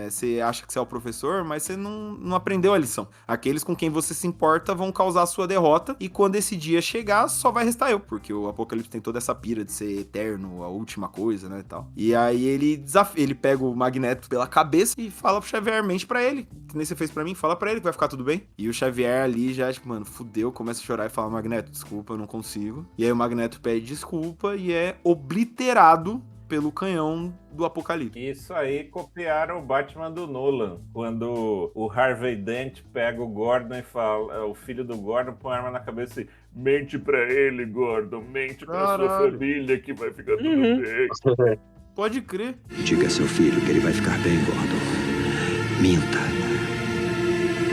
você acha que você é o professor, mas você não aprendeu a lição. Aqueles com quem você se importa vão causar a sua derrota, e quando esse dia chegar, só vai restar eu, porque o Apocalipse tem toda essa pira de ser eterno, a última coisa, né, e tal. E aí ele pega o Magneto pela cabeça e fala pro Xavier, mente pra ele, que nem você fez pra mim, fala pra ele que vai ficar tudo bem. E o Xavier ali já, tipo, mano, fudeu, começa a chorar e fala, Magneto, desculpa, eu não consigo. E aí o Magneto pede desculpa e é obliterado pelo canhão do Apocalipse. Isso aí copiaram o Batman do Nolan, quando o Harvey Dent pega o Gordon e fala, o filho do Gordon põe a arma na cabeça e mente pra ele, Gordon, mente pra sua família que vai ficar tudo bem. Pode crer. Diga a seu filho que ele vai ficar bem, Gordon. Minta.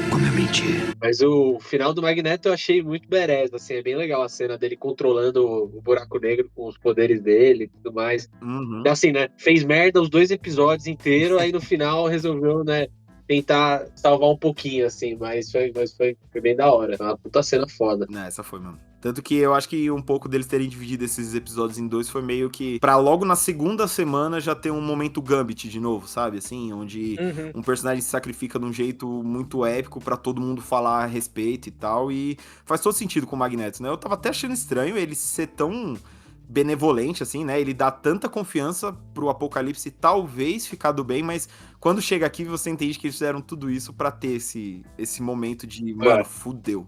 Como eu menti. Mas o final do Magneto eu achei muito badass, assim, é bem legal a cena dele controlando o buraco negro com os poderes dele e tudo mais. Uhum. Então, assim, né, fez merda os 2 episódios inteiros, aí no final resolveu, né, tentar salvar um pouquinho, assim, mas foi bem da hora. Foi uma puta cena foda. Essa foi, mano. Tanto que eu acho que um pouco deles terem dividido esses episódios em 2 foi meio que pra logo na segunda semana já ter um momento Gambit de novo, sabe? Assim, onde um personagem se sacrifica de um jeito muito épico pra todo mundo falar a respeito e tal. E faz todo sentido com o Magneto, né? Eu tava até achando estranho ele ser tão benevolente, assim, né? Ele dá tanta confiança pro Apocalipse talvez ficar do bem, mas quando chega aqui você entende que eles fizeram tudo isso pra ter esse momento de, mano, fudeu.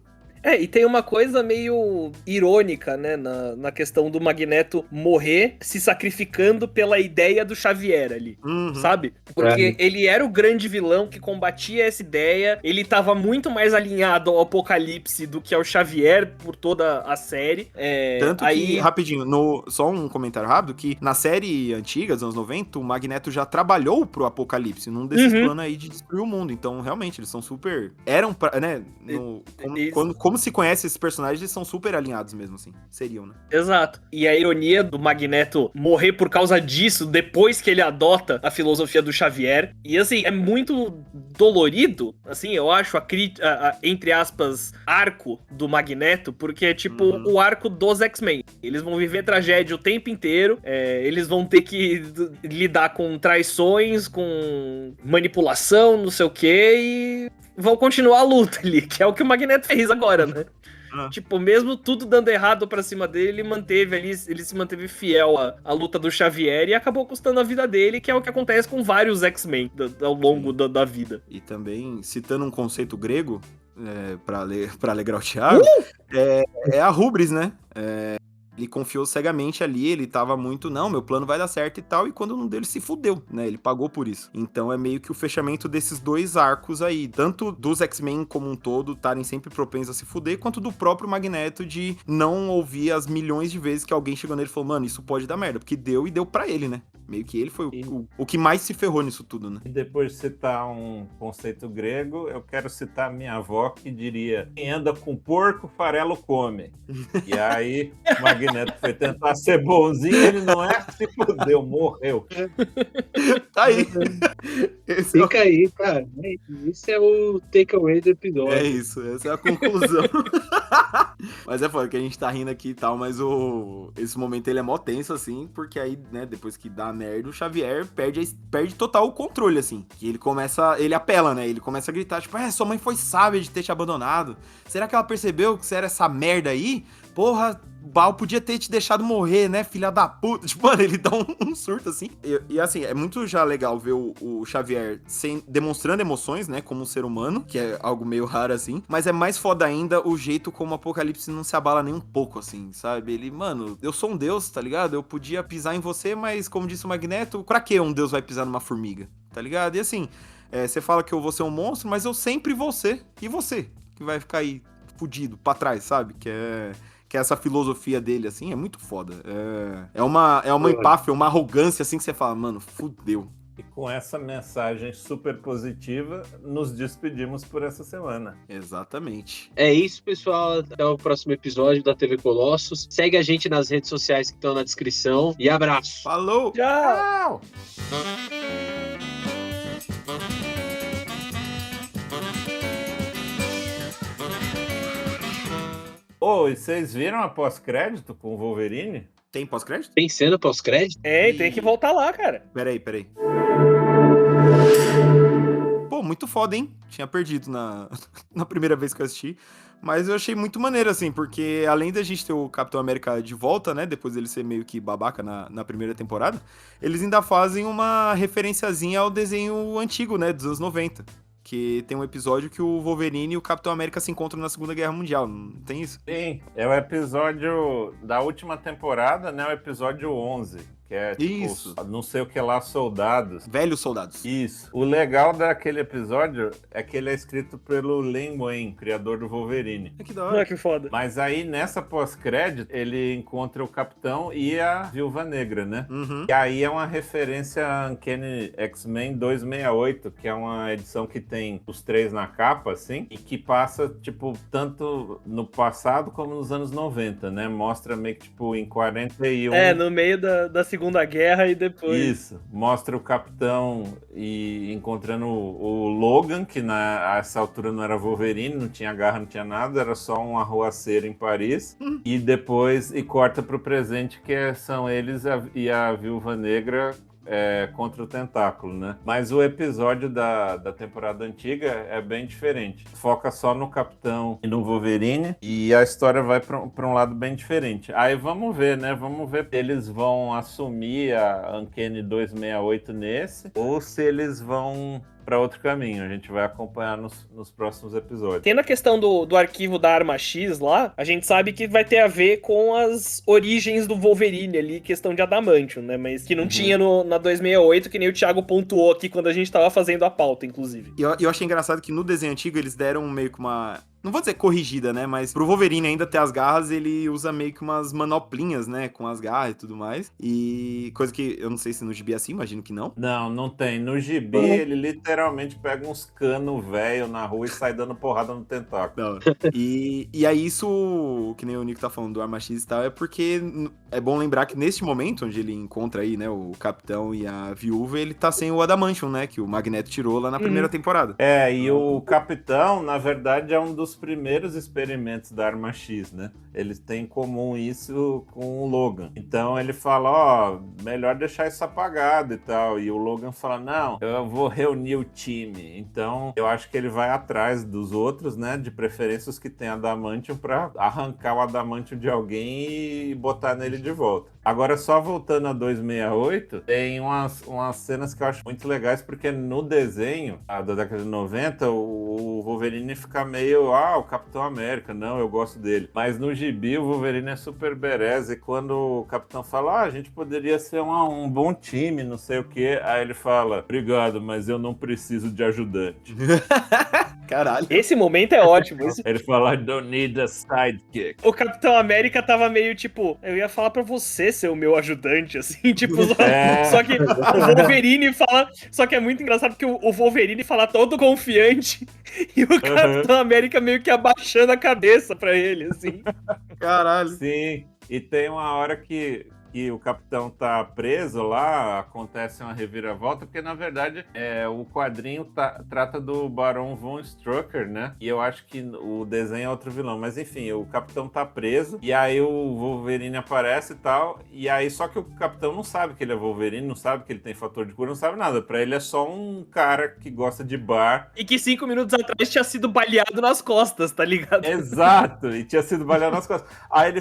E tem uma coisa meio irônica, né, na questão do Magneto morrer se sacrificando pela ideia do Xavier ali, sabe? Porque ele era o grande vilão que combatia essa ideia, ele tava muito mais alinhado ao Apocalipse do que ao Xavier por toda a série. Tanto que, rapidinho, só um comentário rápido, que na série antiga, dos anos 90, o Magneto já trabalhou pro Apocalipse, num desses planos aí de destruir o mundo, então realmente eles são super... né, como se conhece esses personagens, eles são super alinhados mesmo, assim. Seriam, né? Exato. E a ironia do Magneto morrer por causa disso, depois que ele adota a filosofia do Xavier. E, assim, é muito dolorido, assim, eu acho, entre aspas, arco do Magneto, porque é tipo o arco dos X-Men. Eles vão viver tragédia o tempo inteiro, eles vão ter que lidar com traições, com manipulação, não sei o quê, e vão continuar a luta ali, que é o que o Magneto fez agora, né? Tipo, mesmo tudo dando errado pra cima dele, ele se manteve fiel à luta do Xavier e acabou custando a vida dele, que é o que acontece com vários X-Men ao longo da vida. E também, citando um conceito grego, pra alegrar o Thiago, é a hubris, né? Ele confiou cegamente ali, ele tava muito, não, meu plano vai dar certo e tal, e quando um deles se fudeu, né, ele pagou por isso. Então é meio que o fechamento desses 2 arcos aí, tanto dos X-Men como um todo estarem sempre propensos a se fuder, quanto do próprio Magneto de não ouvir as milhões de vezes que alguém chegou nele e falou, mano, isso pode dar merda, porque deu e deu pra ele, né? Meio que ele foi o que mais se ferrou nisso tudo, né? E depois de citar um conceito grego, eu quero citar minha avó que diria, quem anda com porco, farelo come. E aí, o Magneto foi tentar ser bonzinho, ele não se fudeu, morreu. Tá aí. Fica aí, cara. Isso é o takeaway do episódio. É isso, essa é a conclusão. Mas é foda que a gente tá rindo aqui e tal, mas esse momento ele é mó tenso, assim, porque aí, né, depois que dá merda, o Xavier perde total o controle, assim. Que ele apela, né? Ele começa a gritar, tipo, sua mãe foi sábia de ter te abandonado. Será que ela percebeu que você era essa merda aí? Porra, Baal podia ter te deixado morrer, né, filha da puta. Tipo, mano, ele dá um surto, assim. E assim, é muito já legal ver o Xavier demonstrando emoções, né, como um ser humano, que é algo meio raro, assim. Mas é mais foda ainda o jeito como o Apocalipse não se abala nem um pouco, assim, sabe? Ele, mano, eu sou um deus, tá ligado? Eu podia pisar em você, mas como disse o Magneto, pra que um deus vai pisar numa formiga, tá ligado? E assim, você fala que eu vou ser um monstro, mas eu sempre vou ser. E você? Que vai ficar aí fudido pra trás, sabe? Que é essa filosofia dele, assim, é muito foda. É uma empáfia, uma arrogância, assim, que você fala, mano, fudeu. E com essa mensagem super positiva, nos despedimos por essa semana. Exatamente. É isso, pessoal. Até o próximo episódio da TV Colossus. Segue a gente nas redes sociais que estão na descrição. E abraço. Falou! Tchau! Ô, e vocês viram a pós-crédito com o Wolverine? Tem pós-crédito? Tem cena pós-crédito? Tem que voltar lá, cara. Peraí. Pô, muito foda, hein? Tinha perdido na primeira vez que eu assisti. Mas eu achei muito maneiro, assim, porque além da gente ter o Capitão América de volta, né? Depois dele ser meio que babaca na primeira temporada, eles ainda fazem uma referenciazinha ao desenho antigo, né? Dos anos 90. Que tem um episódio que o Wolverine e o Capitão América se encontram na Segunda Guerra Mundial, não tem isso? Sim, é o episódio da última temporada, né? O episódio 11. Que é, tipo, Isso. Não sei o que lá, soldados. Velhos soldados. Isso. O legal daquele episódio é que ele é escrito pelo Len Wein, criador do Wolverine. Que da hora. Que foda. Mas aí, nessa pós-crédito, ele encontra o Capitão e a Viúva Negra, né? Uhum. E aí é uma referência a Uncanny X-Men 268, que é uma edição que tem os três na capa, assim, e que passa, tipo, tanto no passado como nos anos 90, né? Mostra meio que, tipo, em 41... no meio da Segunda Guerra e depois... Isso, mostra o Capitão e encontrando o Logan, que a essa altura não era Wolverine, não tinha garra, não tinha nada, era só um arruaceiro em Paris. E depois, corta pro presente, que são eles e a Viúva Negra contra o Tentáculo, né? Mas o episódio da temporada antiga é bem diferente. Foca só no Capitão e no Wolverine, e a história vai para um lado bem diferente. Aí vamos ver, né? Vamos ver se eles vão assumir a Uncanny 268 nesse, ou se eles vão para outro caminho. A gente vai acompanhar nos próximos episódios. Tem na questão do arquivo da Arma X lá, a gente sabe que vai ter a ver com as origens do Wolverine ali, questão de Adamantium, né? Mas que não tinha na 268, que nem o Thiago pontuou aqui quando a gente tava fazendo a pauta, inclusive. E eu achei engraçado que no desenho antigo eles deram meio que uma... Não vou dizer corrigida, né? Mas pro Wolverine ainda ter as garras, ele usa meio que umas manoplinhas, né? Com as garras e tudo mais. E coisa que eu não sei se no gibi é assim, imagino que não. Não tem. No gibi, ele literalmente pega uns canos velho na rua e sai dando porrada no tentáculo. E aí isso, que nem o Nico tá falando do Arma X e tal, é porque é bom lembrar que neste momento, onde ele encontra aí, né, o Capitão e a Viúva, ele tá sem o Adamantium, né? Que o Magneto tirou lá na primeira temporada. E o Capitão, na verdade, é um dos primeiros experimentos da Arma X, né? Eles têm em comum isso com o Logan. Então ele fala, melhor deixar isso apagado e tal. E o Logan fala, não, eu vou reunir o time. Então eu acho que ele vai atrás dos outros, né? De preferência os que têm Adamantium, pra arrancar o Adamantium de alguém e botar nele de volta. Agora, só voltando a 268, tem umas cenas que eu acho muito legais, porque no desenho da década de 90, o Wolverine fica meio, o Capitão América, não, eu gosto dele. Mas no gibi, o Wolverine é super bereza, e quando o Capitão fala, a gente poderia ser um bom time, não sei o quê, aí ele fala, obrigado, mas eu não preciso de ajudante. Caralho. Esse momento é ótimo. Ele fala, I don't need a sidekick. O Capitão América tava meio tipo, eu ia falar pra você ser o meu ajudante, assim, tipo, só que o Wolverine fala, só que é muito engraçado porque o Wolverine fala todo confiante e o Capitão América meio que abaixando a cabeça pra ele, assim. Caralho. Sim, e tem uma hora que que o capitão tá preso lá, acontece uma reviravolta, porque na verdade o quadrinho trata do Barão von Strucker, né? E eu acho que o desenho é outro vilão, mas enfim, o capitão tá preso, e aí o Wolverine aparece e tal, e aí só que o capitão não sabe que ele é Wolverine, não sabe que ele tem fator de cura, não sabe nada. Pra ele é só um cara que gosta de bar. E que 5 minutos atrás tinha sido baleado nas costas, tá ligado? Exato, e tinha sido baleado nas costas. Aí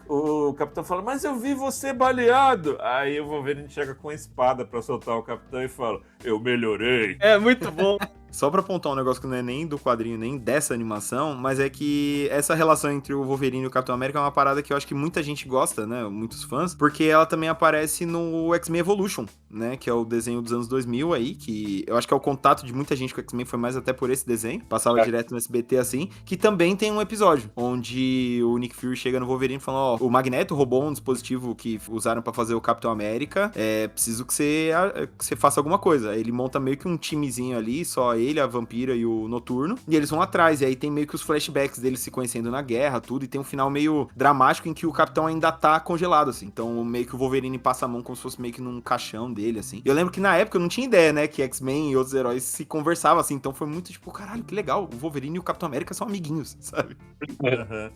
o capitão fala, mas eu vi você baleado. Aí o Wolverine chega com a espada pra soltar o capitão e fala, eu melhorei. É muito bom. Só pra apontar um negócio que não é nem do quadrinho, nem dessa animação, mas é que essa relação entre o Wolverine e o Capitão América é uma parada que eu acho que muita gente gosta, né? Muitos fãs, porque ela também aparece no X-Men Evolution, né? Que é o desenho dos anos 2000 aí, que eu acho que é o contato de muita gente com o X-Men, foi mais até por esse desenho, passava direto no SBT assim, que também tem um episódio, onde o Nick Fury chega no Wolverine falando, ó, o Magneto roubou um dispositivo que usaram pra fazer o Capitão América, preciso que você faça alguma coisa. Ele monta meio que um timezinho ali, só ele, a Vampira e o Noturno, e eles vão atrás, e aí tem meio que os flashbacks deles se conhecendo na guerra, tudo, e tem um final meio dramático em que o Capitão ainda tá congelado, assim, então meio que o Wolverine passa a mão como se fosse meio que num caixão dele, assim. Eu lembro que na época eu não tinha ideia, né, que X-Men e outros heróis se conversavam, assim, então foi muito tipo, caralho, que legal, o Wolverine e o Capitão América são amiguinhos, sabe? Uhum.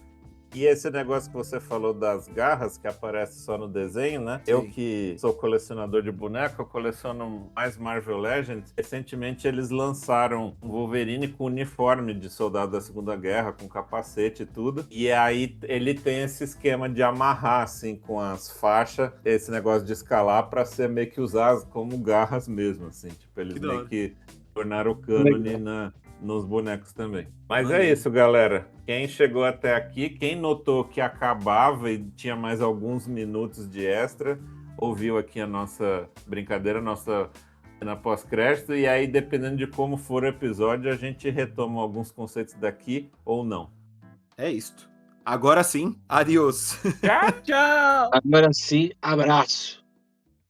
E esse negócio que você falou das garras, que aparece só no desenho, né? Sim. Eu que sou colecionador de boneco, eu coleciono mais Marvel Legends. Recentemente eles lançaram um Wolverine com uniforme de soldado da Segunda Guerra, com capacete e tudo. E aí ele tem esse esquema de amarrar, assim, com as faixas, esse negócio de escalar pra ser meio que usar como garras mesmo, assim. Tipo, eles meio que tornaram o cânone nos bonecos também. Mas é isso, galera. Quem chegou até aqui, quem notou que acabava e tinha mais alguns minutos de extra, ouviu aqui a nossa brincadeira, nossa cena pós-crédito, e aí, dependendo de como for o episódio, a gente retoma alguns conceitos daqui ou não. É isto. Agora sim, adiós. Tchau! Agora sim, abraço.